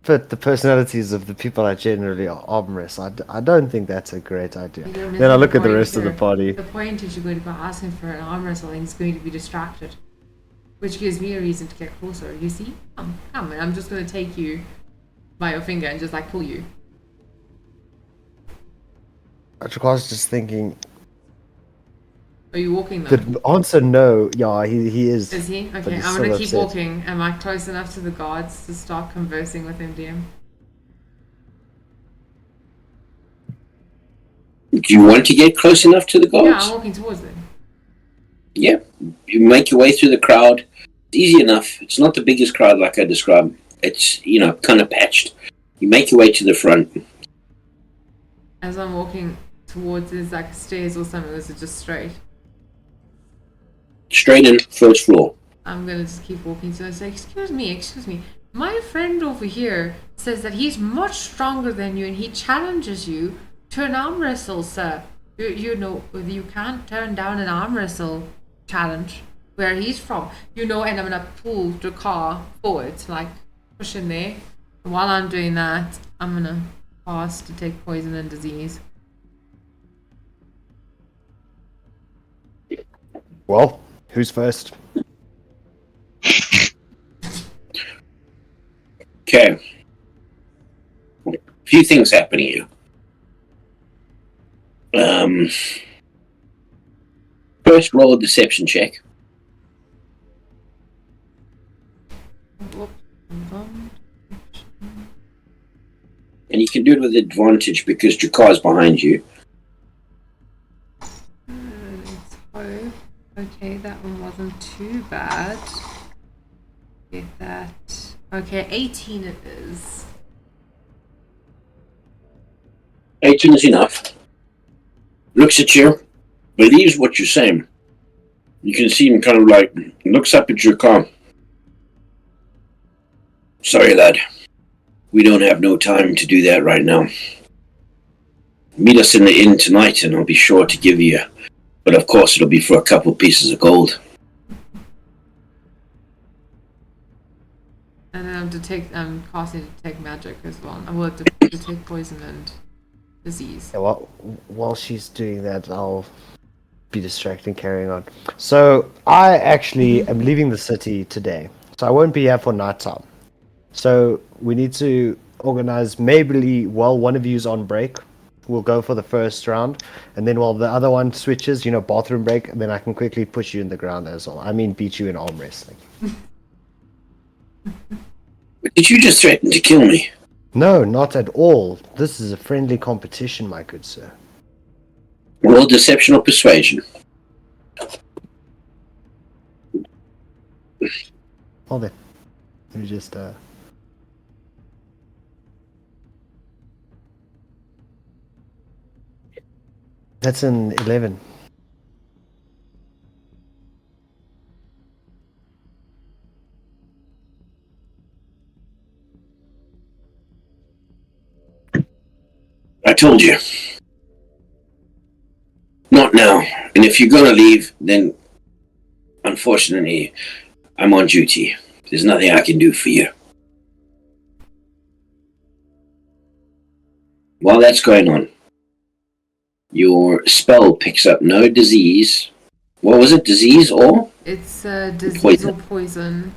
fit the personalities of the people I generally arm wrestle. I don't think that's a great idea. You're Then I missing look at the point rest of the here. party. The point is you're going to go ask him for an arm wrestle and he's going to be distracted. Which gives me a reason to get closer. You see? Come, and I'm just going to take you by your finger and just like pull you. I was just thinking. Are you walking though? The answer no. Yeah, he is. Is he? but Okay, he's I'm going to still keep upset. walking. Am I close enough to the guards to start conversing with him, DM? Do you want to get close enough to the Yeah, guards? I'm walking towards them. Yeah. You make your way through the crowd. It's easy enough. It's not the biggest crowd like I described. It's, kind of patched. You make your way to the front. As I'm walking towards, there's like stairs or something, or is it just straight? Straight in, first floor. I'm gonna just keep walking. So I say, excuse me. My friend over here says that he's much stronger than you and he challenges you to an arm wrestle, sir. You can't turn down an arm wrestle challenge where he's from. And I'm gonna pull the car forward, like push in there. And while I'm doing that, I'm gonna pass to take poison and disease. Well, who's first? Okay. A few things happening here. First, roll a deception check. And you can do it with advantage because Drakar's behind you. Let's hope. Okay, that one wasn't too bad. Get that. Okay, 18 it is. 18 is enough. Looks at you, believes what you're saying. You can see him kind of like, looks up at your car. Sorry, lad. We don't have no time to do that right now. Meet us in the inn tonight and I'll be sure to give you. But of course it'll be for a couple pieces of gold. And then I'm casting detect magic as well. I will detect poison and disease. Yeah, well, while she's doing that, I'll be distracted carrying on. So I actually am leaving the city today, so I won't be here for nighttime. So we need to organize. Maybe while one of you's on break, we'll go for the first round, and then while the other one switches, bathroom break, then I can quickly push you in the ground as well. I mean, beat you in arm wrestling. Did you just threaten to kill me? No, not at all. This is a friendly competition, my good sir. Roll deception or persuasion. Hold it. Let me just That's an 11. I told you. Not now. And if you're gonna leave, then unfortunately, I'm on duty. There's nothing I can do for you. While that's going on, your spell picks up no disease. What was it? Disease or? It's disease Poison. or poison.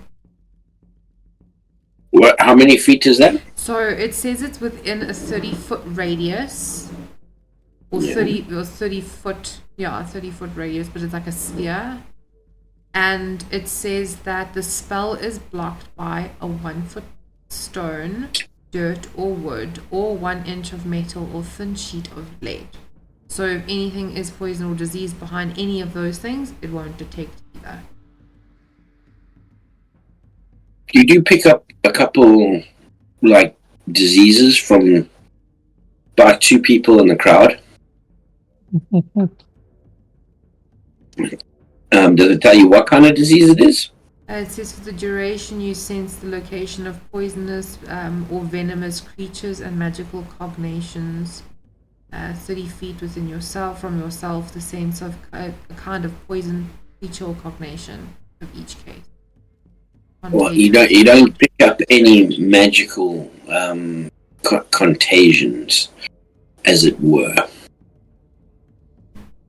What? How many feet is that? So it says it's within a 30-foot radius. Or Yeah. 30 foot, 30-foot radius, but it's like a sphere. And it says that the spell is blocked by a 1-foot stone, dirt or wood, or 1 inch of metal or thin sheet of lead. So if anything is poison or disease behind any of those things, it won't detect either. You do pick up a couple, like, diseases from about 2 people in the crowd. Does it tell you what kind of disease it is? It says for the duration you sense the location of poisonous or venomous creatures and magical cognations. 30 feet within yourself, from yourself, the sense of a kind of poison, creature or cognation of each case. Well, you don't pick up any magical contagions, as it were.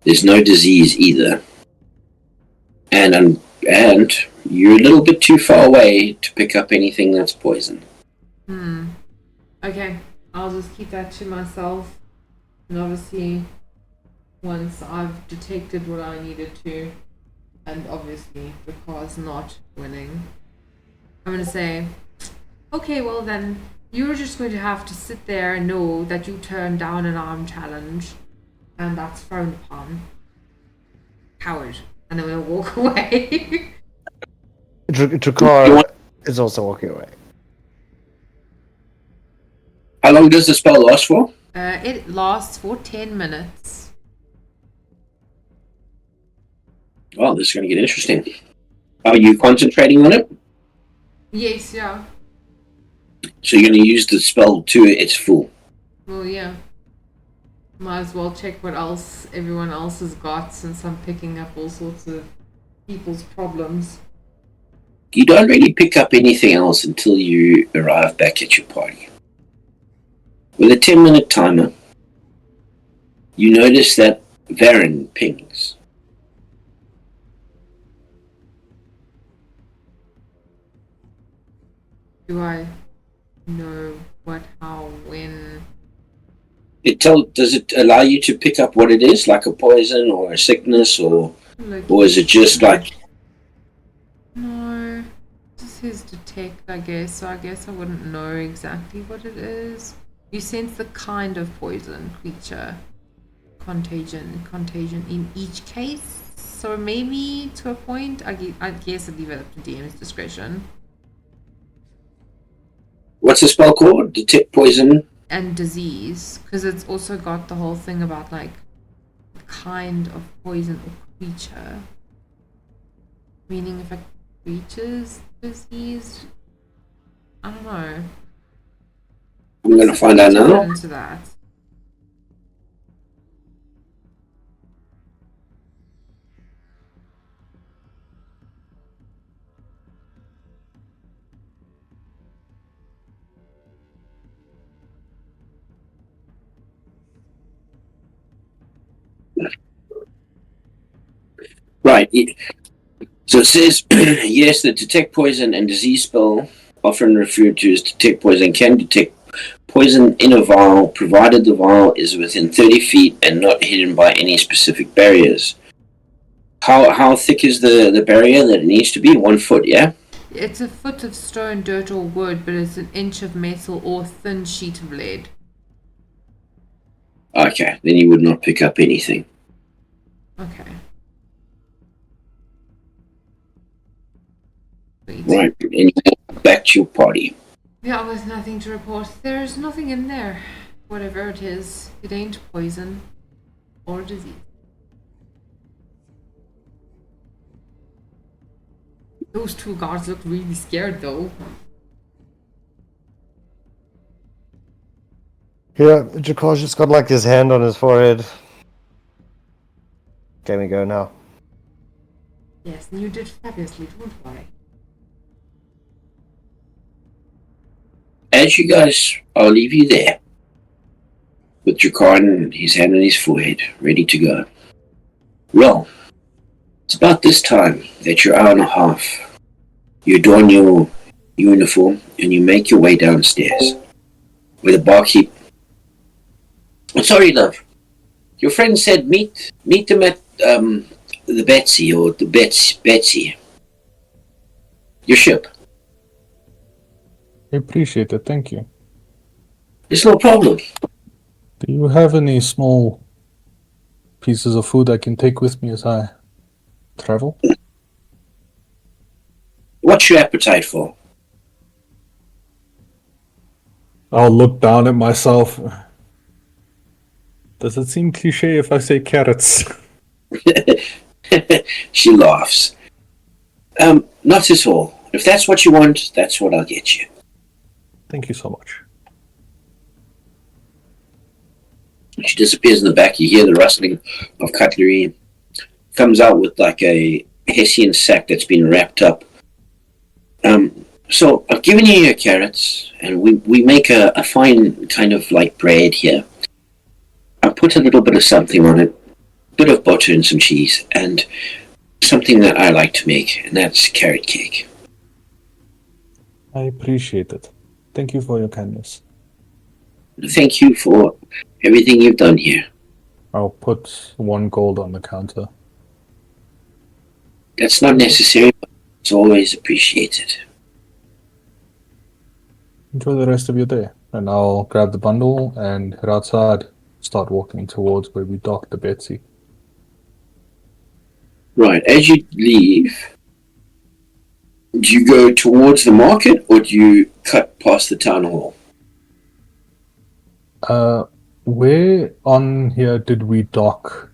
There's no disease either, and you're a little bit too far away to pick up anything that's poison. Okay, I'll just keep that to myself. And obviously, once I've detected what I needed to, and obviously the car's not winning, I'm going to say, okay, well then, you're just going to have to sit there and know that you turned down an arm challenge, and that's frowned upon. Coward. And I'm going to walk away. Drakkar is also walking away. How long does the spell last for? It lasts for 10 minutes. Well, this is going to get interesting. Are you concentrating on it? Yes, yeah. So you're going to use the spell to its full. Well, yeah. Might as well check what else everyone else has got, since I'm picking up all sorts of people's problems. You don't really pick up anything else until you arrive back at your party. With a 10-minute timer, you notice that Varen pings. Do I know what, how, when? Does it allow you to pick up what it is, like a poison or a sickness, or is it just like? No, this is detect, I guess. So I guess I wouldn't know exactly what it is. You sense the kind of poison, creature, contagion in each case. So maybe to a point, I guess I'd leave it up to DM's discretion. What's the spell called? Detect poison. And disease, because it's also got the whole thing about like kind of poison or creature, meaning if a creature's diseased, I don't know. I'm going to find out now. Into that. Right. So it says, yes, the detect poison and disease spell, often referred to as detect poison, can detect poison in a vial, provided the vial is within 30 feet and not hidden by any specific barriers. How thick is the barrier that it needs to be? 1 foot, yeah? It's a foot of stone, dirt, or wood, but it's an inch of metal or thin sheet of lead. Okay, then you would not pick up anything. Okay. Sweet. Right, and you go back to your party. Yeah, with nothing to report. There's nothing in there. Whatever it is, it ain't poison. or disease. Those two guards look really scared though. Yeah, Jakar's just got like his hand on his forehead. Can we go now? Yes, and you did fabulously, don't worry. As you guys, I'll leave you there with Jakar and his hand on his forehead, ready to go. Well, it's about this time that you're hour and a half. You don your uniform and you make your way downstairs, where the barkeep. Oh, sorry, love. Your friend said meet them at the Betsy or the Betsy. Your ship. I appreciate it, thank you. It's no problem. Do you have any small pieces of food I can take with me as I travel? What's your appetite for? I'll look down at myself. Does it seem cliche if I say carrots? She laughs. Not at all. If that's what you want, that's what I'll get you. Thank you so much. She disappears in the back. You hear the rustling of cutlery. Comes out with like a Hessian sack that's been wrapped up. So I've given you your carrots, and we make a fine kind of like bread here. I put a little bit of something on it, a bit of butter and some cheese, and something that I like to make, and that's carrot cake. I appreciate it. Thank you for your kindness. Thank you for everything you've done here. I'll put 1 gold on the counter. That's not necessary, but it's always appreciated. Enjoy the rest of your day. And I'll grab the bundle and head outside. Start walking towards where we dock the Betsy. Right, as you leave, do you go towards the market or do you cut past the town hall? Where on here did we dock?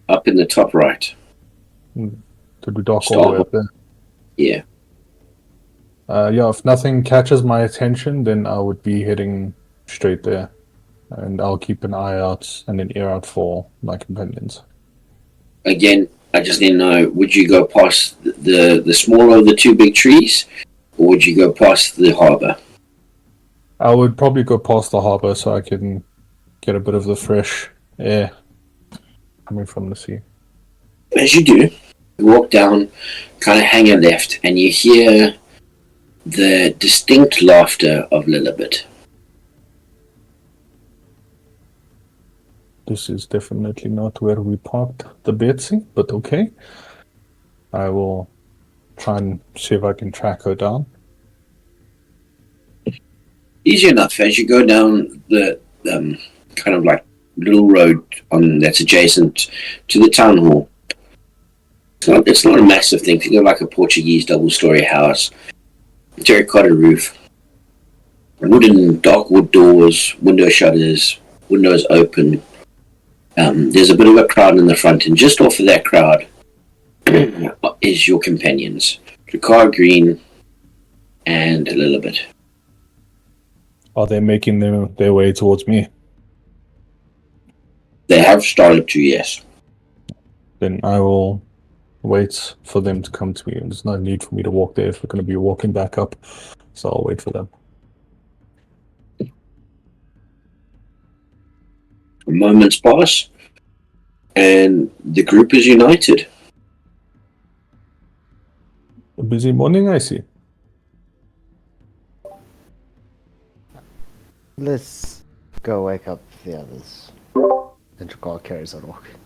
Up in the top right. Did we dock all the way up there? Yeah. Yeah, if nothing catches my attention, then I would be heading straight there. And I'll keep an eye out and an ear out for my companions. Again, I just need to know, would you go past the smaller of the 2 big trees, or would you go past the harbour? I would probably go past the harbour so I can get a bit of the fresh air coming from the sea. As you do, you walk down, kind of hang a left, and you hear the distinct laughter of Lilibet. This is definitely not where we parked the Betsy, but okay. I will try and see if I can track her down. Easy enough. As you go down the kind of like little road that's adjacent to the town hall, it's not a massive thing. Think of like a Portuguese double-story house, terracotta roof, dark wood doors, window shutters, windows open. There's a bit of a crowd in the front, and just off of that crowd is your companions, Jakar, Green, and Lilibet. Are they making their way towards me? They have started to, yes. Then I will wait for them to come to me. There's no need for me to walk there if we're going to be walking back up, so I'll wait for them. Moments pass, and the group is united. A busy morning, I see. Let's go wake up the others. And Jakar carries on walking.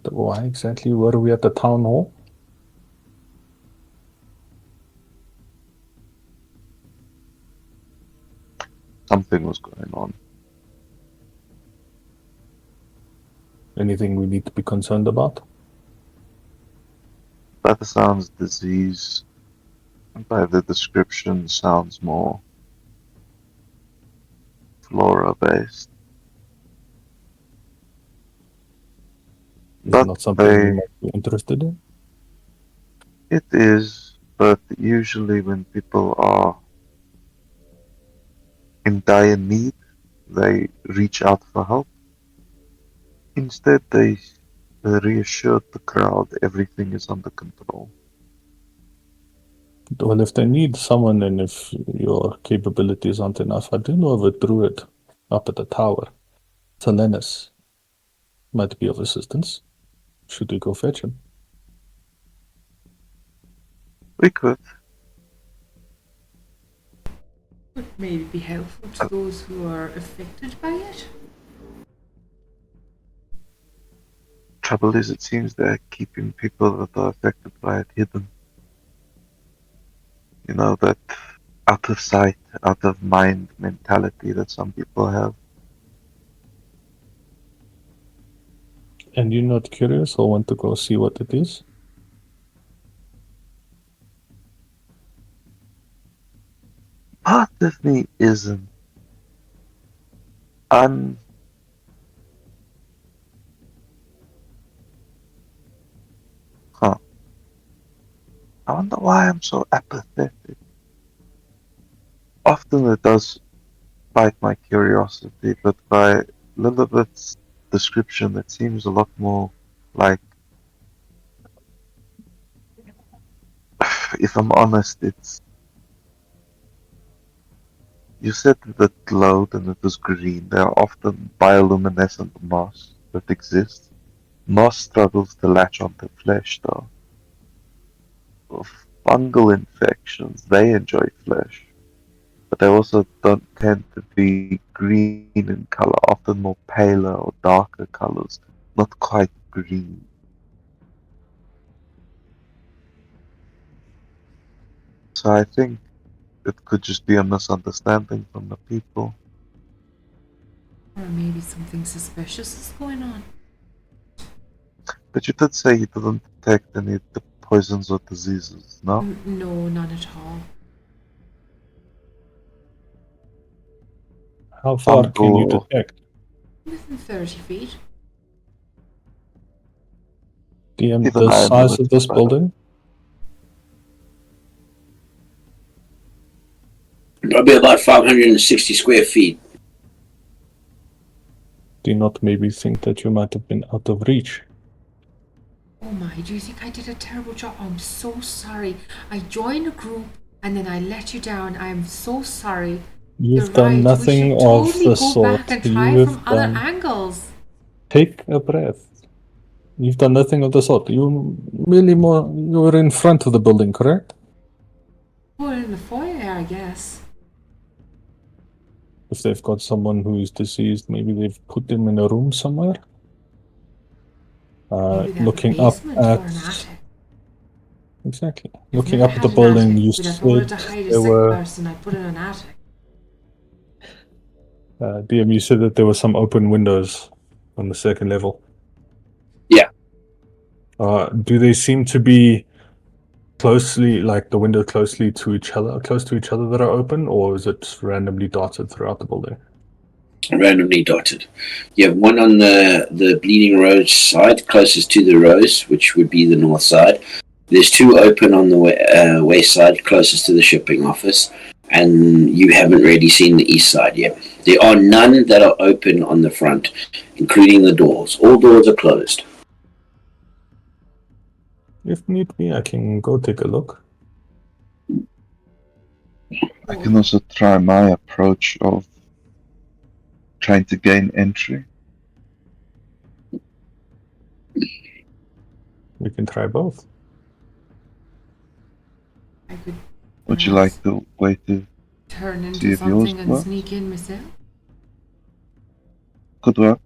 Why exactly were we at the town hall? Something was going on. Anything we need to be concerned about? By the sounds, disease. By the description, sounds more flora based. It's But not something you they, might be interested in. it is, but usually when people are in dire need, they reach out for help. Instead, they reassured the crowd everything is under control. Well, if they need someone and if your capabilities aren't enough, I do know of a druid up at the tower. Selenis might be of assistance. Should we go fetch him? We could. Would maybe be helpful to those who are affected by it. Trouble is, it seems they're keeping people that are affected by it hidden. You know, that out of sight, out of mind mentality that some people have. And you're not curious or want to go see what it is? Part of me isn't. I'm. Huh. I wonder why I'm so apathetic. Often it does spike my curiosity, but by Lilibet's description, it seems a lot more like, if I'm honest, it's. You said that it glowed and it was green. There are often bioluminescent moss that exist. Moss struggles to latch onto flesh, though. Fungal infections, they enjoy flesh. But they also don't tend to be green in color, often more paler or darker colors, not quite green. So I think it could just be a misunderstanding from the people. Or maybe something suspicious is going on. But you did say you didn't detect any of the poisons or diseases, no? No, none at all. How far can you Fungal. detect? Within 30 feet. DM, Even the I know size of it's this better. building? Probably about 560 square feet. Do you not maybe think that you might have been out of reach? Oh my, do you think I did a terrible job? I'm so sorry. I joined a group and then I let you down. I'm so sorry. You've You're done right. nothing We should of totally the go sort. back and try You've from other done. angles. Take a breath. You've done nothing of the sort. You were in front of the building, correct? We're in the foyer, I guess. If they've got someone who is deceased, maybe they've put them in a room somewhere. Maybe they have a Looking up basement or an at attic. exactly. I've Looking never up at the had an building, attic, you but if I wanted said to hide a there sick were. person, I'd put it in an attic. DM, you said that there were some open windows on the second level. Yeah. Do they seem to be closely, like the window closely to each other, close to each other that are open, or is it randomly dotted throughout the building? Randomly dotted. You have one on the Bleeding Rose side, closest to the Rose, which would be the north side. There's two open on the west side, closest to the shipping office, and you haven't really seen the east side yet. There are none that are open on the front, including the doors. All doors are closed. If need be, I can go take a look. I can also try my approach of trying to gain entry. We can try both. I could Would you like the way to turn see into if yours something and works? sneak in myself. Could work.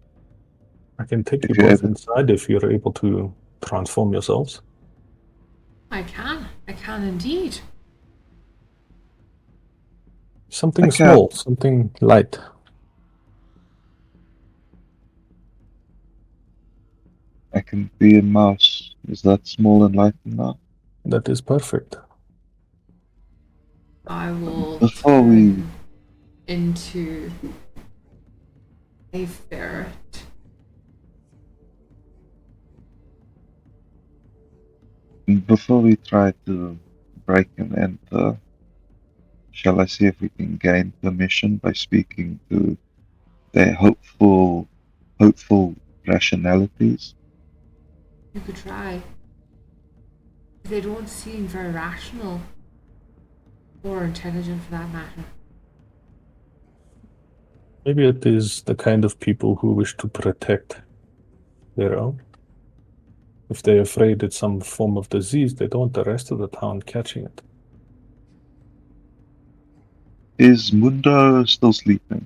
I can take If you you're both able- inside if you're able to transform yourselves. I can indeed. Something Okay. small, something light. I can be a mouse. Is that small and light enough? That is perfect. I will Before we- turn into A ferret. Before we try to break and enter, shall I see if we can gain permission by speaking to their hopeful rationalities? You could try. They don't seem very rational. Or intelligent for that matter. Maybe it is the kind of people who wish to protect their own. If they're afraid it's some form of disease, they don't want the rest of the town catching it. Is Mundo still sleeping?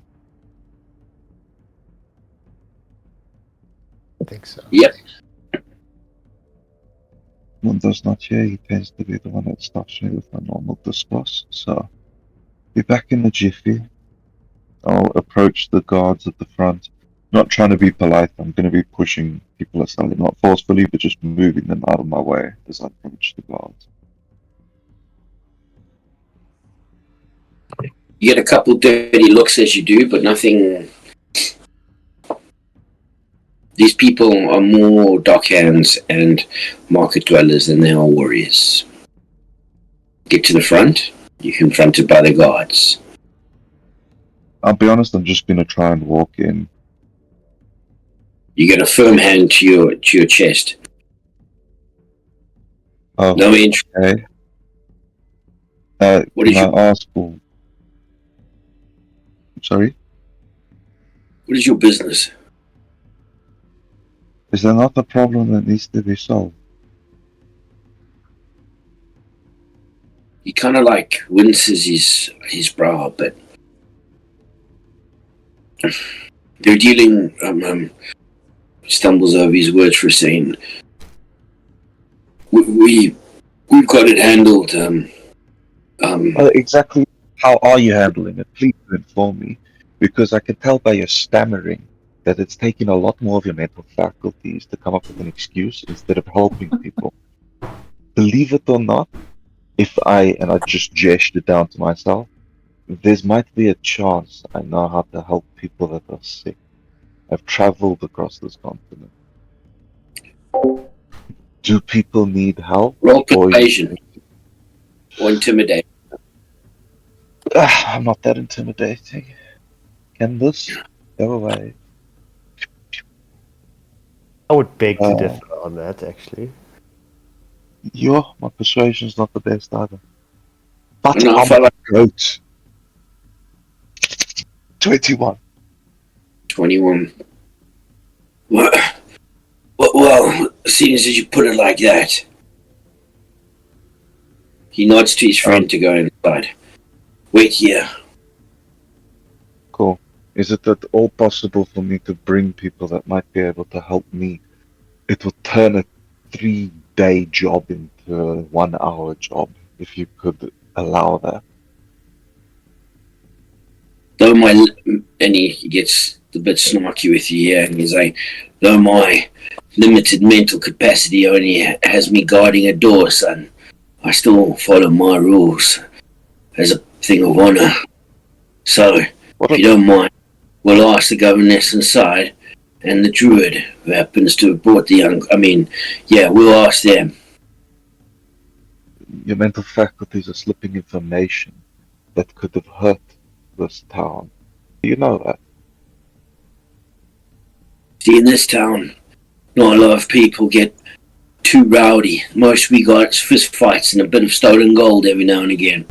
I think so. Yep. Mundo's not here. He tends to be the one that stops me with my normal discourse. So, be back in a jiffy. I'll approach the guards at the front. Not trying to be polite. I'm going to be pushing people aside, not forcefully, but just moving them out of my way as I approach the guards. You get a couple dirty looks as you do, but nothing. These people are more dockhands and market dwellers than they are warriors. Get to the front, you're confronted by the guards. I'll be honest, I'm just going to try and walk in. You get a firm hand to your chest. Oh, No entry. okay. What is can I ask for... Sorry? What is your business? Is there not a problem that needs to be solved? He kind of like winces his brow, but they're dealing. Stumbles over his words for saying, "We've got it handled." Exactly how are you handling it? Please inform me, because I can tell by your stammering that it's taking a lot more of your mental faculties to come up with an excuse instead of helping people. Believe it or not, and I just gestured down to myself, there might be a chance I know how to help people that are sick. I've traveled across this continent. Do people need help? Roll persuasion or intimidate. I'm not that intimidating. Can this go away? I would beg to differ on that, actually. My persuasion's not the best either. But No, I I'm felt a goat. 21. 21. Well, seeing as you put it like that, he nods to his friend to go inside. Wait here. Cool. Is it at all possible for me to bring people that might be able to help me? It would turn a 3-day job into a 1-hour job, if you could allow that. Though and he gets a bit snarky with you here, and he's like, though my limited mental capacity only has me guarding a door, son, I still follow my rules as a thing of honor. So, if you don't mind, we'll ask the governess inside and the druid who happens to have brought we'll ask them. Your mental faculties are slipping information that could have hurt this town. Do you know that? See, in this town, not a lot of people get too rowdy. Most we got is fist fights and a bit of stolen gold every now and again.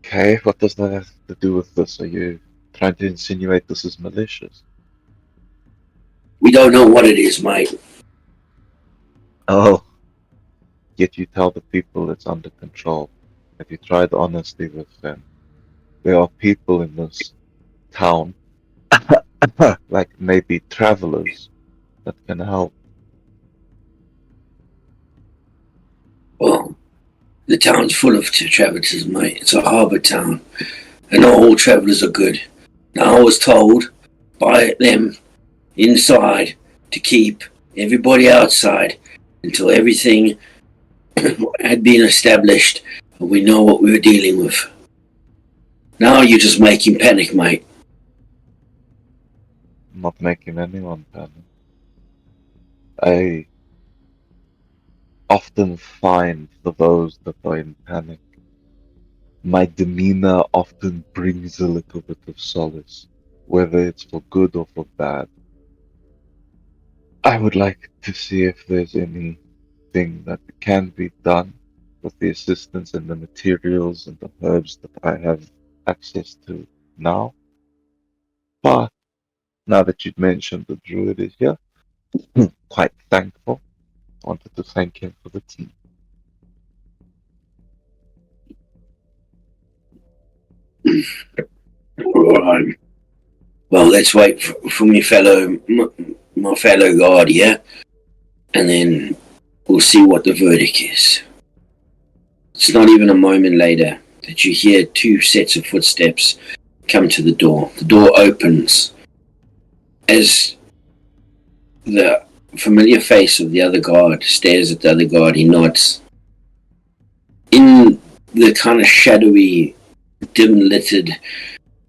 Okay, what does that have to do with this? Are you trying to insinuate this is malicious? We don't know what it is, mate. Oh. Yet you tell the people it's under control. Have you tried honesty with them? There are people in this town, like maybe travelers, that can help. Well, the town's full of travelers, mate. It's a harbour town, and not all travellers are good. Now, I was told by them inside to keep everybody outside until everything had been established and we know what we were dealing with. Now you're just making panic, mate. not making anyone panic. I often find for those that are in panic, my demeanor often brings a little bit of solace, whether it's for good or for bad. I would like to see if there's anything that can be done with the assistance and the materials and the herbs that I have access to now. But now that you've mentioned the druid is here, quite thankful. Wanted to thank him for the tea. Alright. Well, let's wait for my fellow guard here, and then we'll see what the verdict is. It's not even a moment later that you hear two sets of footsteps come to the door. The door opens as the familiar face of the other guard stares at the other guard. He nods. In the kind of shadowy, dim-littered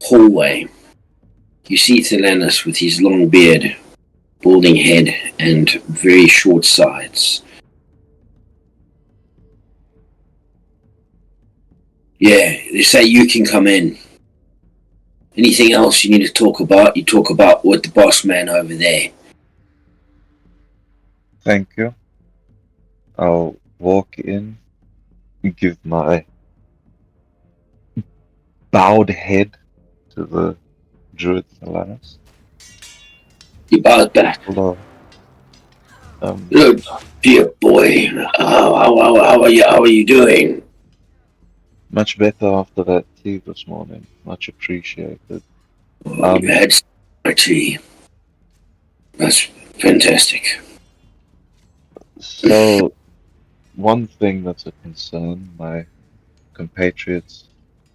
hallway, you see Thelanis with his long beard, balding head, and very short sides. Yeah, they say you can come in. Anything else you need to talk about, you talk about with the boss man over there. Thank you. I'll walk in, give my bowed head to the druid Thelanis. He bows back. Hello. Look, dear boy, how are you doing? Much better after that tea this morning. Much appreciated. You had some tea. That's fantastic. So, one thing that's a concern, my compatriots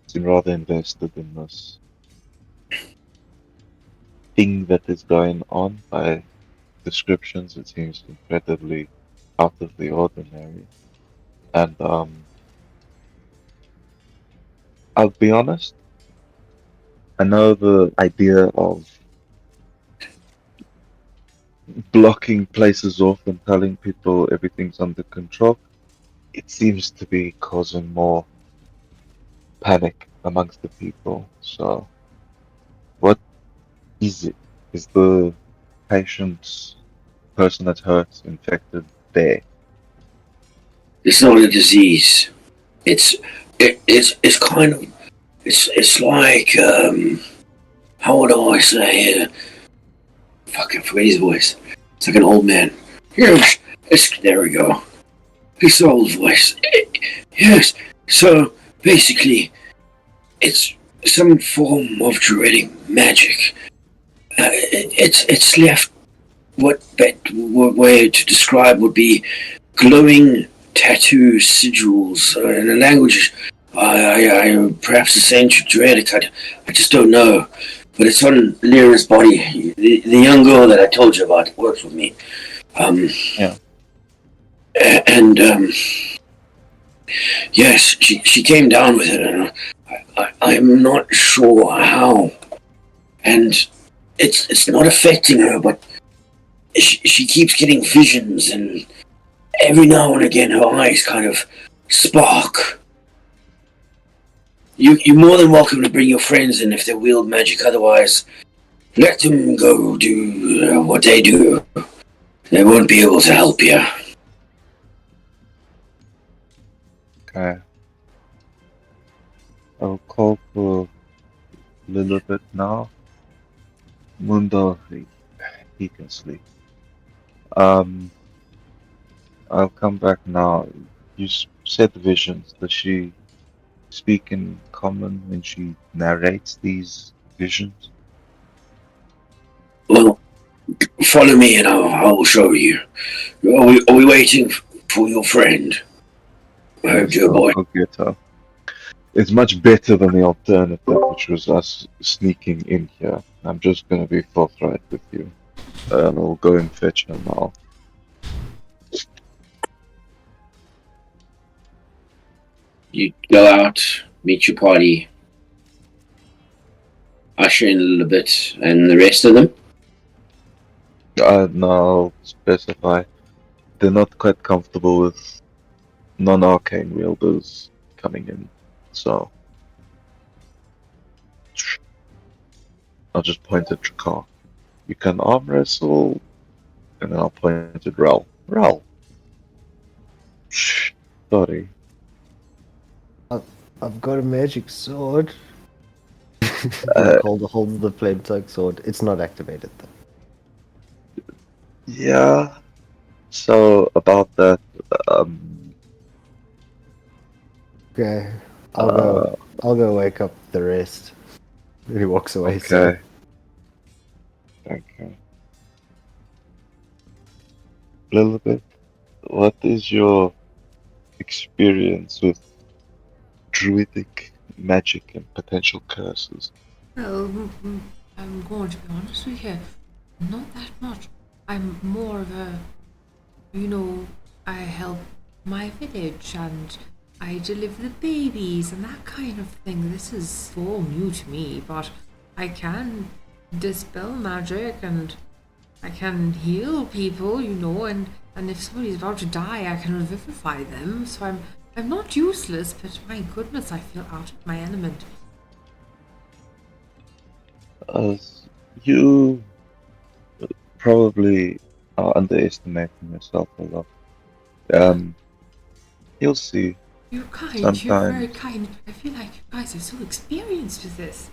seem rather invested in this thing that is going on. By descriptions, it seems incredibly out of the ordinary. And, I'll be honest, I know the idea of blocking places off and telling people everything's under control, it seems to be causing more panic amongst the people. So, what is it? Is the patient's person that's hurt infected there? It's not a disease. It's kind of it's like how would I say fucking forget his voice. It's like an old man. Yes, there we go. His old voice. Yes. So basically, it's some form of druidic magic. It's left. What way to describe would be glowing tattoo sigils in a language I perhaps it's ancient druidic. I just don't know. But it's on Lyra's body. The young girl that I told you about works with me. Yeah. And yes, she came down with it, and I'm not sure how. And it's not affecting her, but she keeps getting visions, and every now and again her eyes kind of spark. You're more than welcome to bring your friends in if they wield magic. Otherwise, let them go do what they do. They won't be able to help you. Okay. I'll call for Lilibet now. Mundo, he can sleep. I'll come back now. You said visions. Does she speak in common when she narrates these visions? Well, follow me and I will show you. Are we waiting for your friend? Dear boy. I'll get her. It's much better than the alternative, which was us sneaking in here. I'm just going to be forthright with you. I'll go and fetch her now. You go out, meet your party, usher in a little bit, and the rest of them, No, I'll specify. They're not quite comfortable with non-arcane wielders coming in, so I'll just point at Drakar. You can arm wrestle, and then I'll point at Rel. Rel. Sorry. I've got a magic sword. Uh, Hold the flame tongue sword. It's not activated though. Yeah. So about that, Okay, I'll go wake up the rest. And he walks away. So. okay. Thank you. Lilibet, what is your experience with druidic magic and potential curses? Well, I'm going to be honest with you. Not that much. I'm more of a, I help my village and I deliver the babies and that kind of thing. This is all new to me, but I can dispel magic and I can heal people, and if somebody's about to die, I can revivify them. So I'm not useless, but my goodness, I feel out of my element. You probably are underestimating yourself a lot. You'll see. You're kind, Sometimes. You're very kind. I feel like you guys are so experienced with this.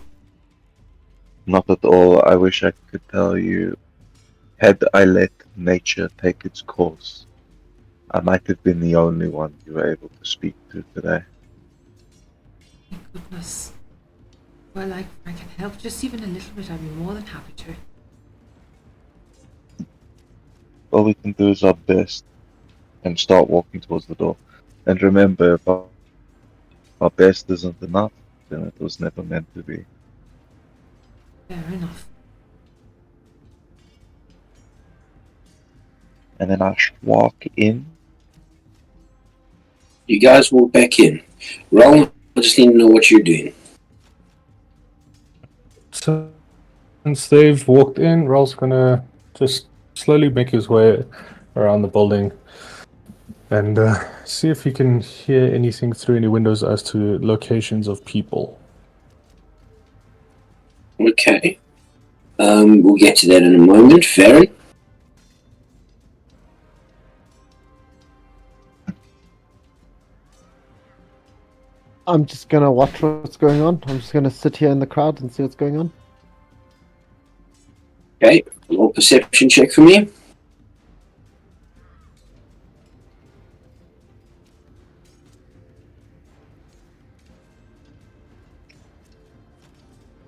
Not at all. I wish I could tell you. Had I let nature take its course, I might have been the only one you were able to speak to today. My goodness. Well, I can help just even a little bit. I'd be more than happy to. All we can do is our best and start walking towards the door. And remember, if our best isn't enough, then it was never meant to be. Fair enough. And then I walk in. You guys walk back in. Roll, I just need to know what you're doing. So, since they've walked in, Raul's gonna just slowly make his way around the building and see if he can hear anything through any windows as to locations of people. Okay. We'll get to that in a moment. Farron? I'm just gonna watch what's going on. I'm just gonna sit here in the crowd and see what's going on. Okay. A little perception check for me.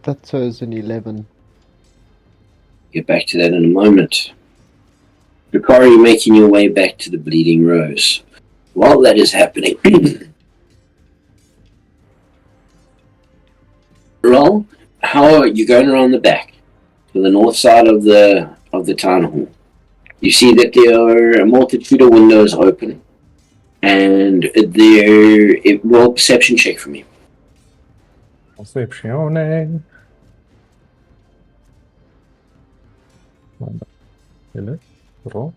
That shows an 11. Get back to that in a moment. Ricari, you're making your way back to the Bleeding Rose. While that is happening, Roll, how are you going around the back to the north side of the town hall? You see that there are a multitude of windows open, and roll perception check for me. Percepzione. Ile? Roll.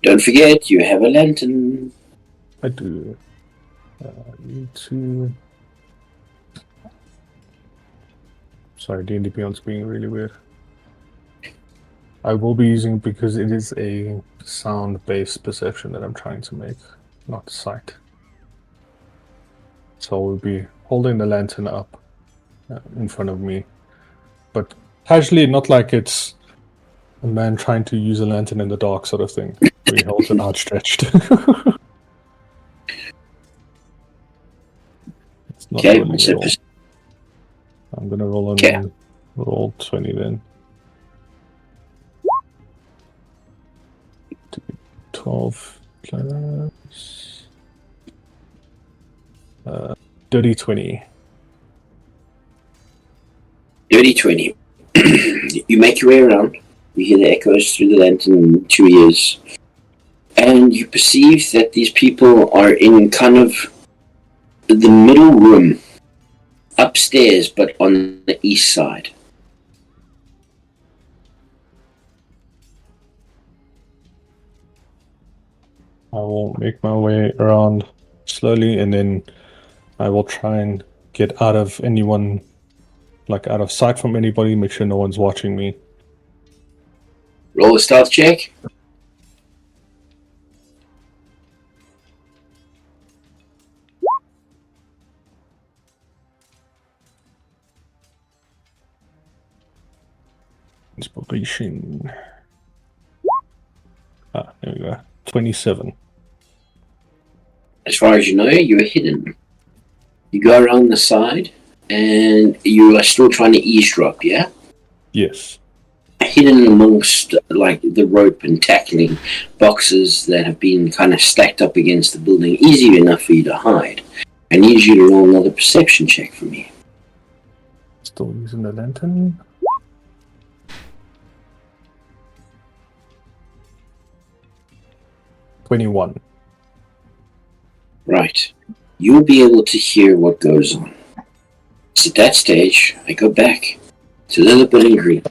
Don't forget, you have a lantern. I do. Need to. Sorry, D&D Beyond's being really weird. I will be using because it is a sound-based perception that I'm trying to make, not sight. So we'll be holding the lantern up in front of me, but casually, not like it's a man trying to use a lantern in the dark sort of thing, where he holds it outstretched. It's not Okay, rolling at all. I'm gonna roll on Okay. roll 20 then. 12 plus dirty 20. Dirty 20. You make your way around. You hear the echoes through the lantern to your ears. And you perceive that these people are in kind of the middle room upstairs, but on the east side. I will make my way around slowly, and then I will try and get out of anyone, like out of sight from anybody, make sure no one's watching me. Roll a stealth check. Inspiration. Ah, there we go. 27. As far as you know, you're hidden. You go around the side, and you are still trying to eavesdrop, yeah? Yes. Hidden amongst like the rope and tackling boxes that have been kind of stacked up against the building, easy enough for you to hide. I need you to roll another perception check for me. Still using the lantern. $21. Right. You'll be able to hear what goes on. So at that stage, I go back to Lilliput and Green.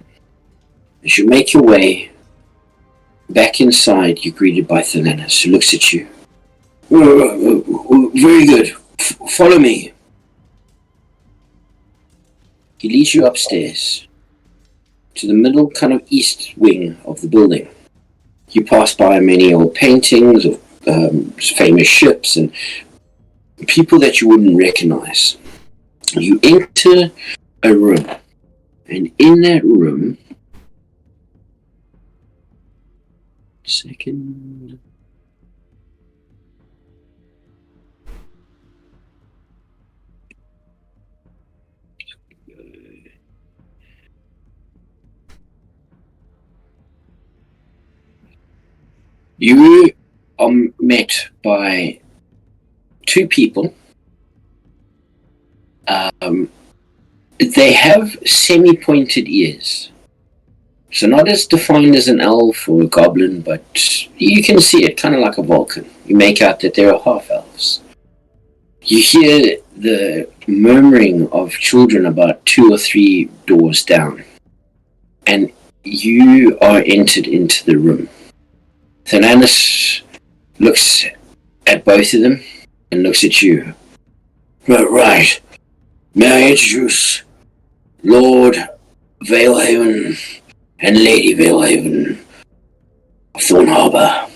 As you make your way back inside, you're greeted by Thelanis, who looks at you. Very good. Follow me. He leads you upstairs to the middle kind of east wing of the building. You pass by many old paintings of famous ships and people that you wouldn't recognize. You enter a room, and in that room, second, you are met by two people. They have semi-pointed ears. So not as defined as an elf or a goblin, but you can see it, kind of like a Vulcan. You make out that they're half-elves. You hear the murmuring of children about 2 or 3 doors down. And you are entered into the room. Thelanis looks at both of them and looks at you. Right. May I introduce Lord Valehaven and Lady Valehaven of Thorn Harbor.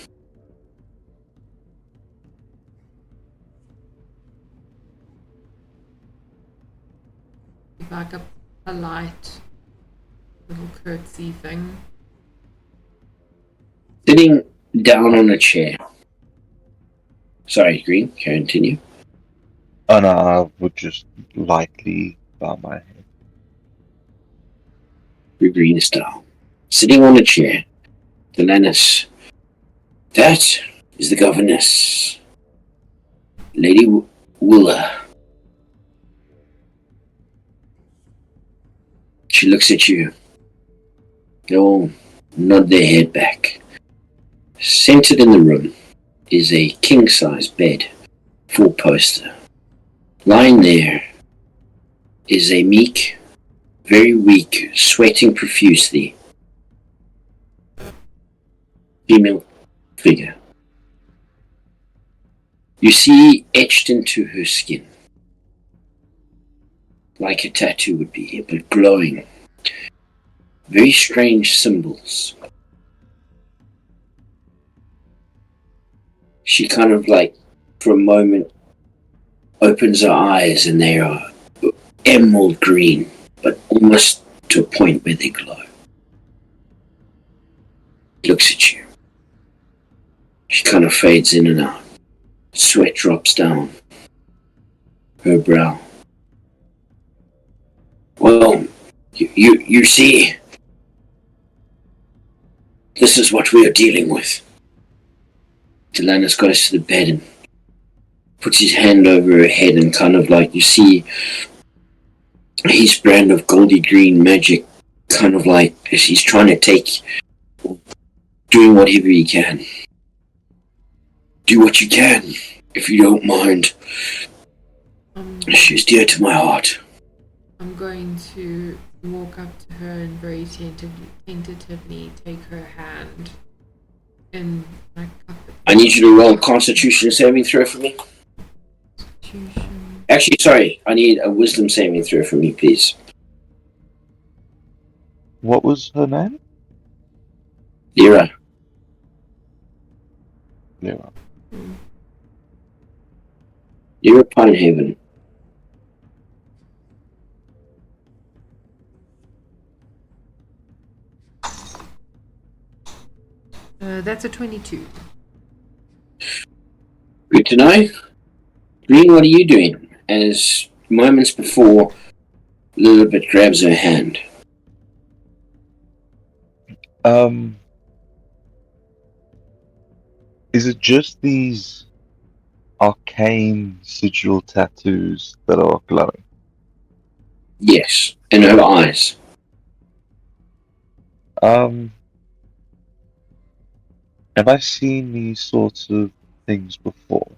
Like a light little curtsy thing. Sitting down on a chair. Sorry, Green, continue. Oh no, I would just lightly bow my head. Your green style. Sitting on a chair. Thelanis. That is the governess. Lady Wooler. She looks at you. They all nod their head back. Centered in the room is a king-size bed, 4-poster. Lying there is a meek, very weak, sweating profusely female figure. You see etched into her skin, like a tattoo would be, but glowing, very strange symbols. She kind of like, for a moment, opens her eyes and they are emerald green, but almost to a point where they glow. Looks at you. She kind of fades in and out. Sweat drops down her brow. Well, you see, this is what we are dealing with. Thelanis goes to the bed and puts his hand over her head and kind of like, you see his brand of goldy green magic, kind of like as he's trying to take, doing whatever he can. Do what you can, if you don't mind. She's dear to my heart. I'm going to walk up to her and very tentatively take her hand and like cup it. I need you to roll a Constitution saving throw for me. Constitution. Actually, sorry, I need a Wisdom saving throw for me, please. What was her name? Lyra. Lyra. Lyra Pinehaven. That's a 22. Good to know. Green, what are you doing? As moments before, Lilibet grabs her hand. Is it just these arcane sigil tattoos that are glowing? Yes, in her eyes. Have I seen these sorts of things before?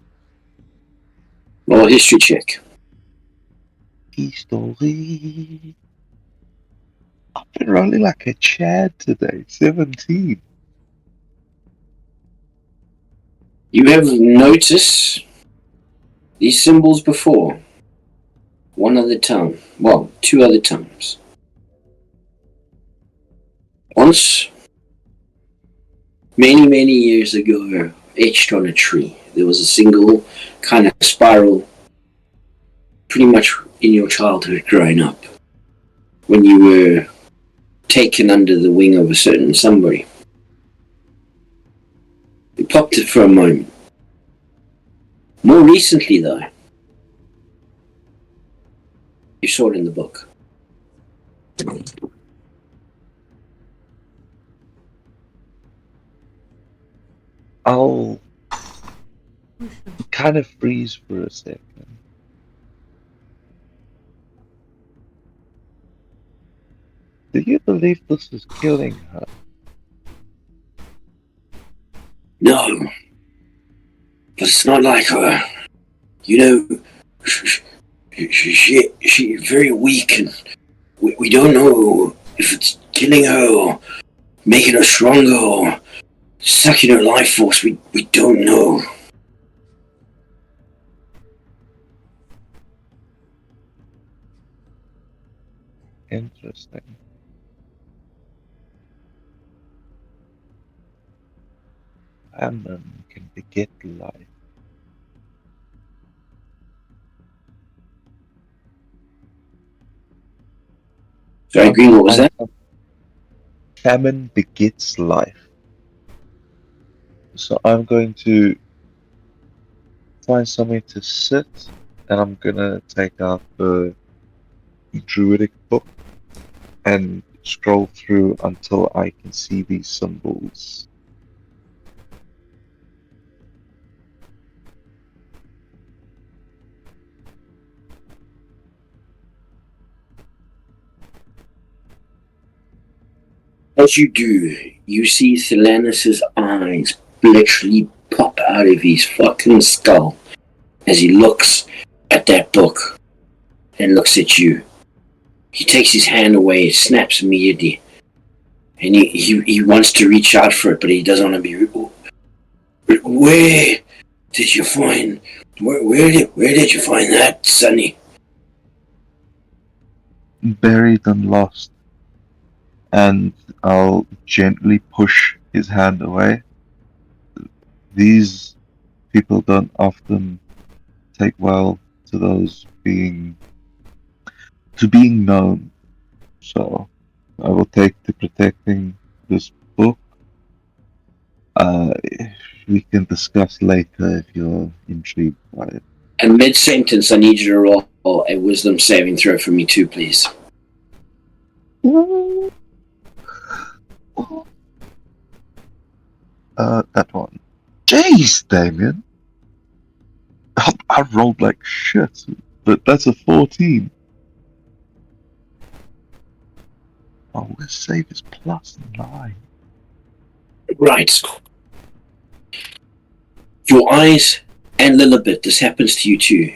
Roll a history check. History. I've been rolling like a Chad today. 17. You have noticed these symbols before. One other time. Well, two other times. Once, many years ago, etched on a tree, there was a single kind of spiral, pretty much in your childhood growing up, when you were taken under the wing of a certain somebody. You popped it for a moment. More recently, though, you saw it in the book. I'll kind of freeze for a second. Do you believe this is killing her? No, but it's not like her. You know, she's very weak, and we don't know if it's killing her or making her stronger or sucking her life force. We don't know. Interesting. Famine can beget life. Sorry, Green, what was that? Famine begets life. So I'm going to find somewhere to sit, and I'm gonna take out the druidic book and scroll through until I can see these symbols. As you do, you see Thelanis' eyes literally pop out of his fucking skull as he looks at that book and looks at you. He takes his hand away, it snaps immediately, and he wants to reach out for it, but he doesn't want to be. Where did you find? Where did you find that, Sonny? Buried and lost. And I'll gently push his hand away. These people don't often take well to those being known. So I will take to protecting this book. We can discuss later if you're intrigued by it. And mid-sentence, I need you to roll a wisdom saving throw for me too, please. That one. Jeez, Damien! I rolled like shit, but that's a 14. Oh, we'll save his +9. Right. Your eyes and Lilibet, this happens to you too.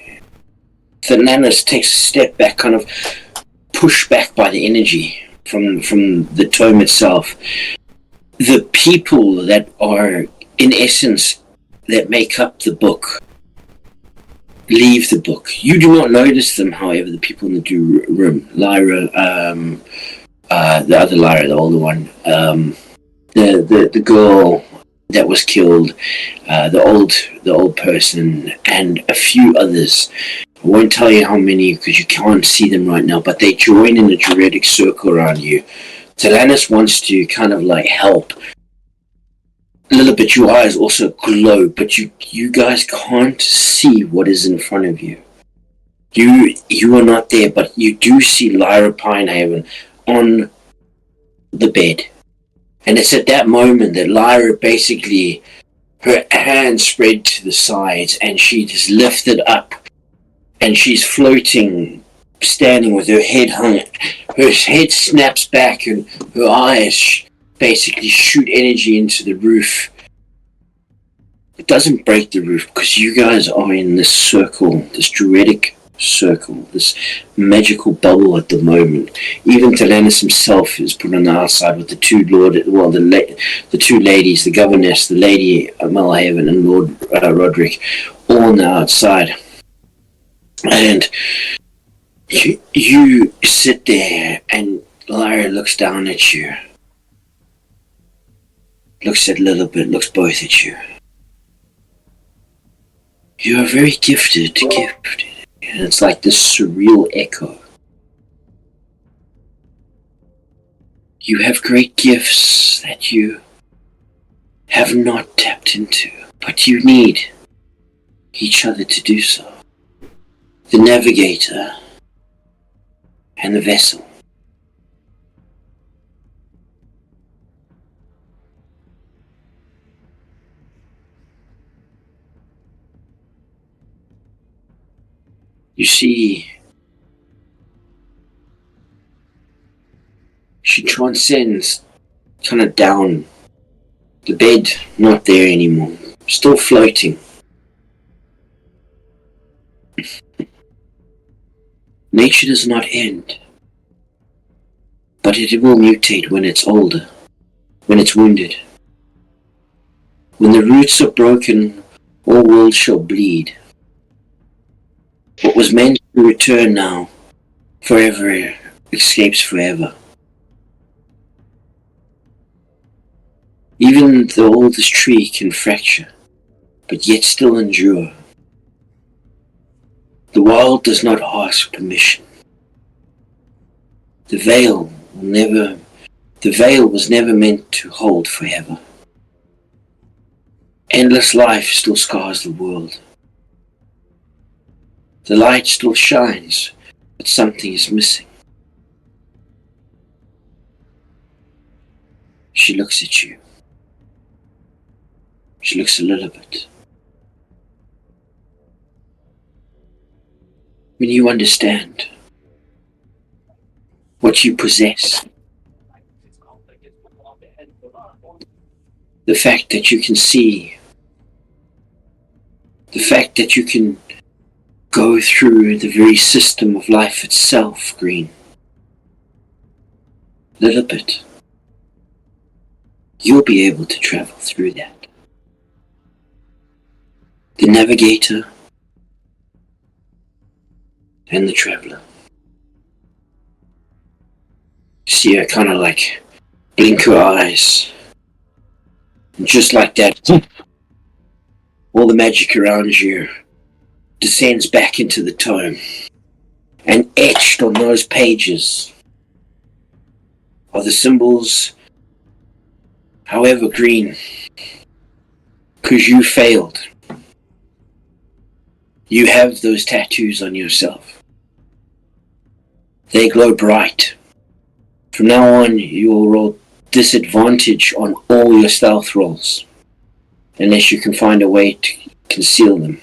Thananis takes a step back, kind of pushed back by the energy from the tome itself. The people that are, in essence, that make up the book, leave the book. You do not notice them, however, the people in the room. Lyra, the other Lyra, the older one, the girl that was killed, the old person, and a few others. I won't tell you how many because you can't see them right now, but they join in a Druidic circle around you. Talanis wants to kind of like help. A little bit, your eyes also glow, but you guys can't see what is in front of you. You are not there, but you do see Lyra Pinehaven on the bed. And it's at that moment that Lyra basically, her hands spread to the sides and she is lifted up and she's floating, standing with her head hung. Her head snaps back and her eyes basically shoot energy into the roof. It doesn't break the roof because you guys are in this circle, this druidic circle, this magical bubble at the moment. Even Talanis himself is put on the outside with the two two ladies, the governess, the lady Malhaven and Lord Roderick, all on the outside. And you sit there and Lyra looks down at you. Looks at Lilibet, looks both at you. You are very gifted. And it's like this surreal echo. You have great gifts that you have not tapped into, but you need each other to do so. The navigator and the vessel. You see, she transcends kind of down. The bed, not there anymore. Still floating. Nature does not end. But it will mutate when it's older. When it's wounded. When the roots are broken, all worlds shall bleed. What was meant to return now, forever escapes forever. Even the oldest tree can fracture, but yet still endure. The wild does not ask permission. The veil was never meant to hold forever. Endless life still scars the world. The light still shines, but something is missing. She looks at you. She looks a little bit. When you understand what you possess, the fact that you can see, the fact that you can go through the very system of life itself, Green. Little bit. You'll be able to travel through that. The navigator and the traveler. See her kind of like blink her eyes. And just like that, all the magic around you descends back into the tome, and etched on those pages are the symbols, however green, because you failed. You have those tattoos on yourself. They glow bright. From now on, you will roll disadvantage on all your stealth rolls, unless you can find a way to conceal them.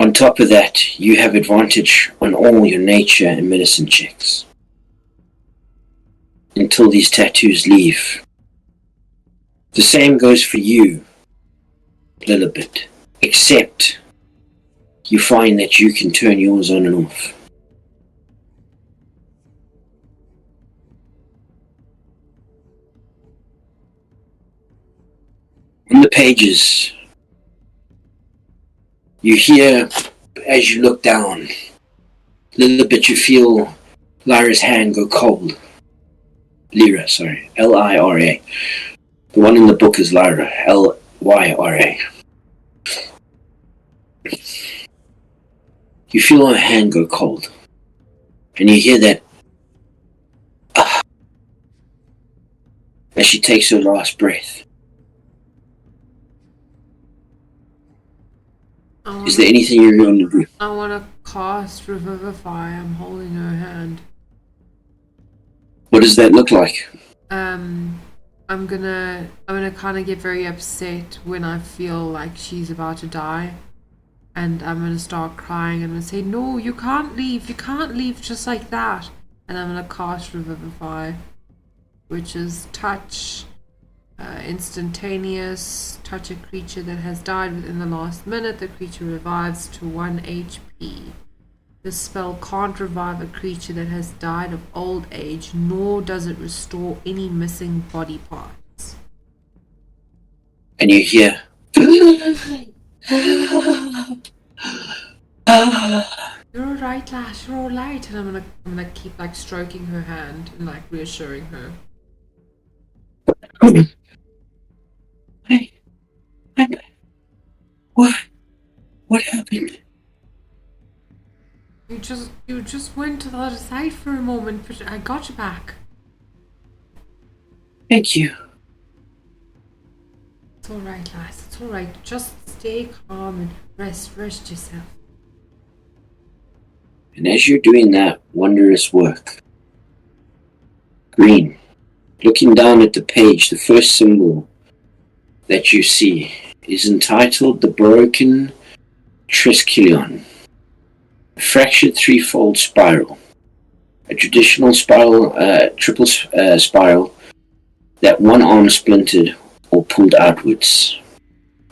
On top of that, you have advantage on all your nature and medicine checks. Until these tattoos leave. The same goes for you, Lilibet, except you find that you can turn yours on and off. On the pages, you hear, as you look down, a little bit you feel Lyra's hand go cold. Lyra, sorry. Lyra. The one in the book is Lyra. Lyra. You feel her hand go cold. And you hear that as she takes her last breath. Is there anything you're going to do? I want to cast Revivify. I'm holding her hand. What does that look like? I'm gonna kind of get very upset when I feel like she's about to die, and I'm gonna start crying and I'm gonna say, "No, you can't leave just like that." And I'm gonna cast Revivify, which is touch, instantaneous. Touch a creature that has died within the last minute. The creature revives to 1 HP. This spell can't revive a creature that has died of old age, nor does it restore any missing body parts. And you hear, "You're alright, lass, you're alright." And I'm gonna keep like stroking her hand and like reassuring her. What happened? You just went to the other side for a moment, but I got you back. Thank you. It's alright, lass, it's alright. Just stay calm and rest yourself. And as you're doing that wondrous work, Green, looking down at the page, the first symbol that you see is entitled The Broken Triskelion. A fractured threefold spiral. A traditional spiral, triple spiral, that one arm splintered or pulled outwards.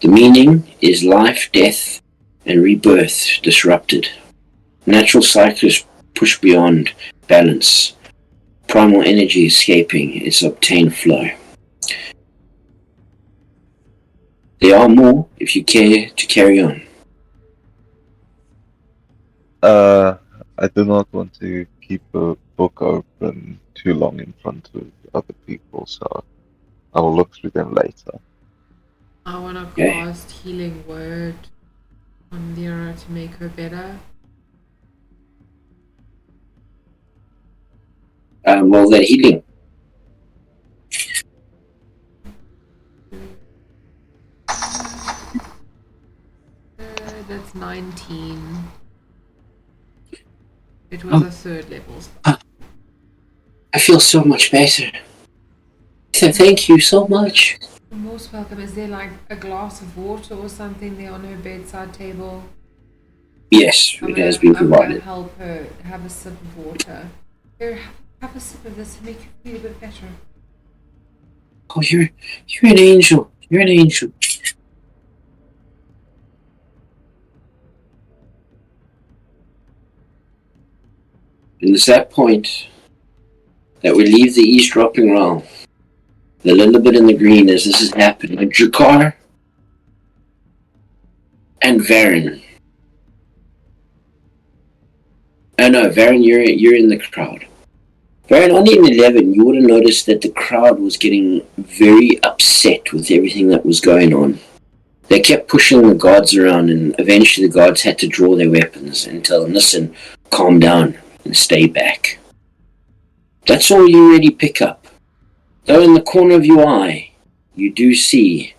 The meaning is life, death, and rebirth disrupted. Natural cycles pushed beyond balance. Primal energy escaping its obtained flow. There are more if you care to carry on. I do not want to keep a book open too long in front of other people, so I will look through them later. I want to cast Healing Word on Lyra to make her better. Well, that healing. That's 19. It was a third level spell. I feel so much better. Thank you so much. You're most welcome. Is there like a glass of water or something there on her bedside table? Yes, it has been I'm going to provided. help her have a sip of water. Here, have a sip of this to make you feel a bit better. Oh, you're an angel. You're an angel. And it's that point that we leave the eavesdropping realm. The little bit in the green as this has happened. Like Drakkar and Varen. Oh no, Varen, you're in the crowd. Varen, on the 11, you would have noticed that the crowd was getting very upset with everything that was going on. They kept pushing the guards around, and eventually the guards had to draw their weapons and tell them, listen, calm down and stay back. That's all you really pick up. Though in the corner of your eye, you do see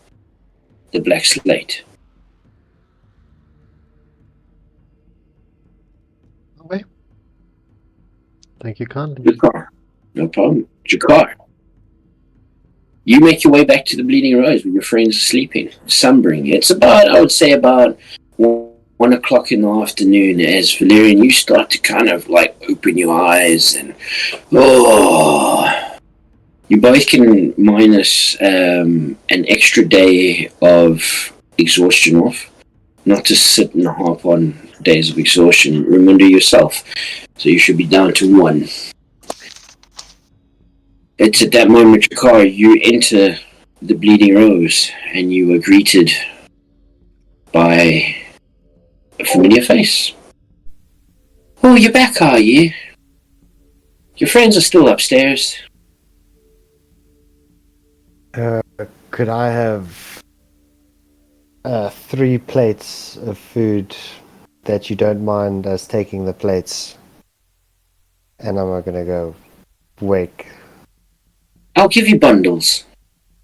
the black slate. Okay. Thank you kindly. Drakkar. No problem. Drakkar. You make your way back to the Bleeding Rose where your friends are sleeping, sumbering. It's about, I would say, about 1 o'clock in the afternoon as Valerian, you start to kind of like open your eyes and, you both can minus an extra day of exhaustion off. Not to sit and harp on days of exhaustion. Remember yourself. So you should be down to 1. It's at that moment, Drakkar, you enter the Bleeding Rose, and you were greeted by a familiar face. Oh, you're back, are you? Your friends are still upstairs. Could I have 3 plates of food that you don't mind us taking the plates? And I'm not gonna go wake. I'll give you bundles,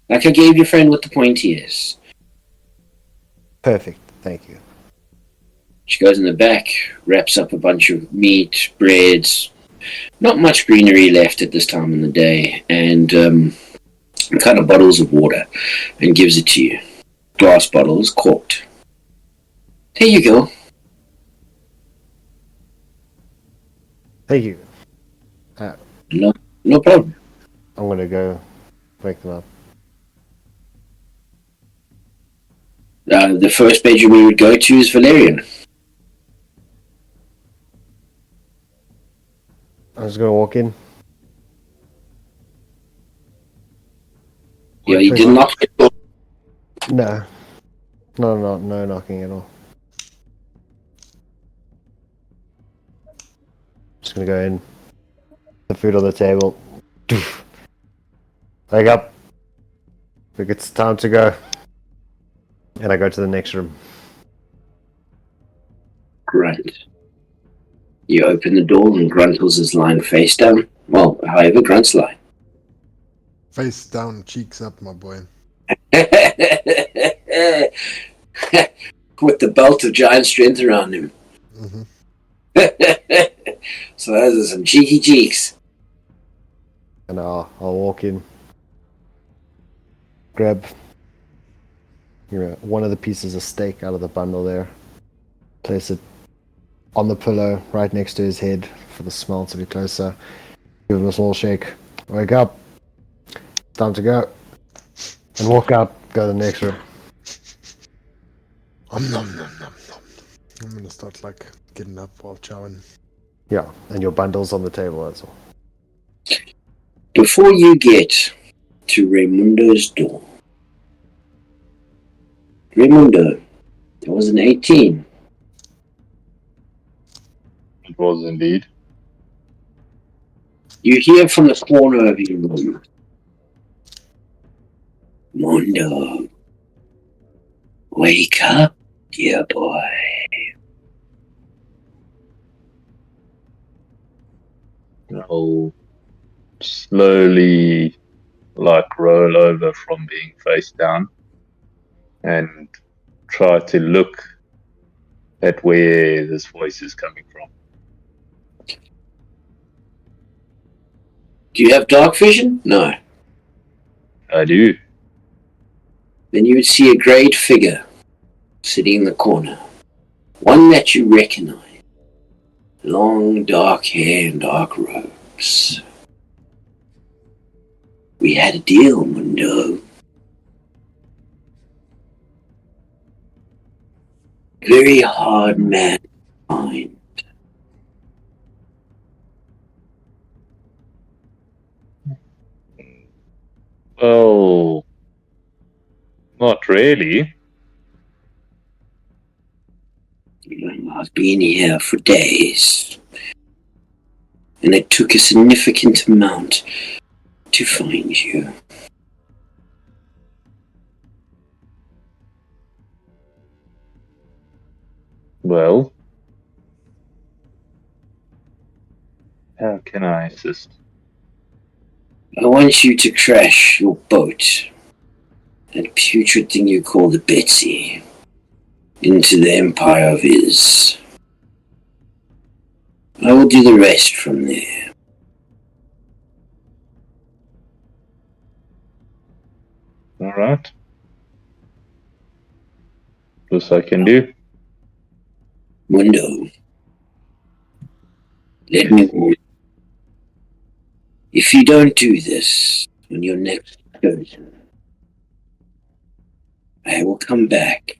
like I gave your friend with the pointy ears. Perfect, thank you. She goes in the back, wraps up a bunch of meat, breads. Not much greenery left at this time of the day, and kind of bottles of water, and gives it to you. Glass bottles, corked. There you go. Thank you. No problem. I'm gonna go wake them up. The first bedroom we would go to is Valerian. I'm just gonna walk in. Yeah, you didn't knock the door. No. No knocking at all. Just gonna go in. The food on the table. Wake up. Think it's time to go. And I go to the next room. Grunt. You open the door and Gruntles is lying face down. Well, however Grunts lie. Face down, cheeks up, my boy. With the belt of giant strength around him. Mm-hmm. So those are some cheeky cheeks. And I'll walk in. Grab one of the pieces of steak out of the bundle there. Place it on the pillow right next to his head for the smell to be closer. Give him a small shake. Wake up. Time to go. And walk out. Go to the next room. Nom. I'm gonna start like getting up while chowing. Yeah, and your bundle's on the table, that's all. Before you get to Raimundo's door. Raimundo, that was an 18. It was indeed. You hear from the corner of your room. Mundo, wake up, dear boy. I'll slowly roll over from being face down and try to look at where this voice is coming from. Do you have dark vision? No. I do. Then you would see a greyed figure sitting in the corner. One that you recognize. Long dark hair and dark robes. We had a deal, Mundo. Very hard man to find. Well, not really. I've been here for days, and it took a significant amount to find you. Well, how can I assist? I want you to crash your boat, that putrid thing you call the Betsy, into the Empire of Iz. I will do the rest from there. All right. This I can do. Mundo, let me warn you. If you don't do this on your next excursion, I will come back,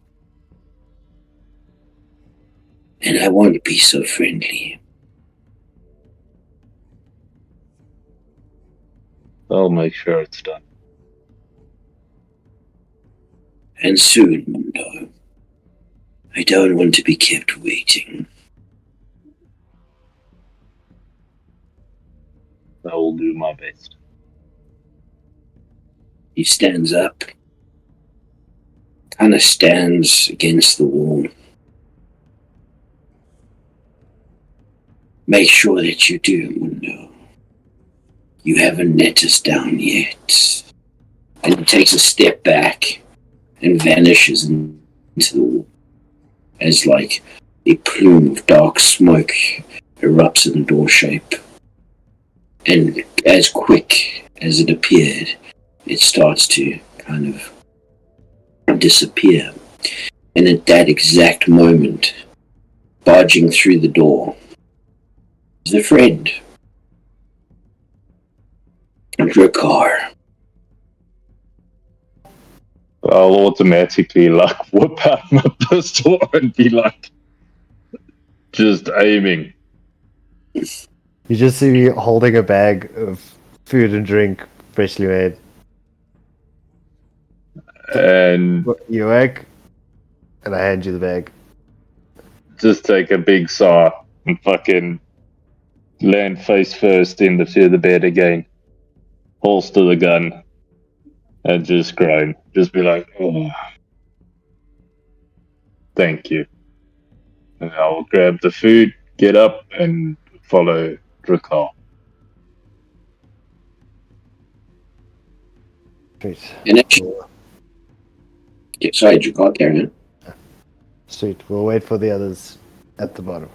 and I won't be so friendly. I'll make sure it's done. And soon, Mundo. I don't want to be kept waiting. I will do my best. He stands up. Kind of stands against the wall. Make sure that you do, Mundo. You haven't let us down yet. And he takes a step back and vanishes into the wall as like a plume of dark smoke erupts in the door shape. And as quick as it appeared, it starts to kind of disappear. And at that exact moment, barging through the door, is a friend. Drakkar. I'll automatically like whip out my pistol and be like, just aiming. You just see me holding a bag of food and drink, freshly made. And You awake? And I hand you the bag. just take a big sigh and fucking land face first into the bed again. Holster the gun and just groan. Just be like, oh, thank you. And I'll grab the food, get up, and follow Drakkar. Sweet. And actually, sorry, Drakkar, carry on. Sweet. We'll wait for the others at the bottom.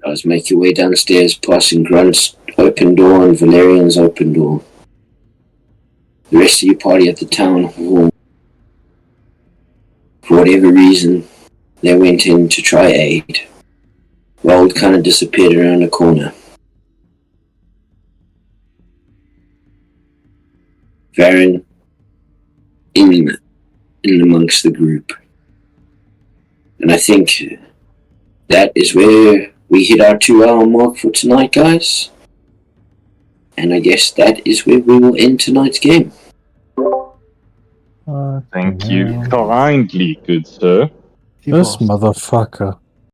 Guys, make your way downstairs, passing Grunt's open door and Valerian's open door. The rest of your party at the town hall. For whatever reason, they went in to try aid. Rold kind of disappeared around a corner. Varen in amongst the group. And I think that is where we hit our 2-hour mark for tonight, guys. And I guess that is where we will end tonight's game. Thank you kindly, good sir. This motherfucker.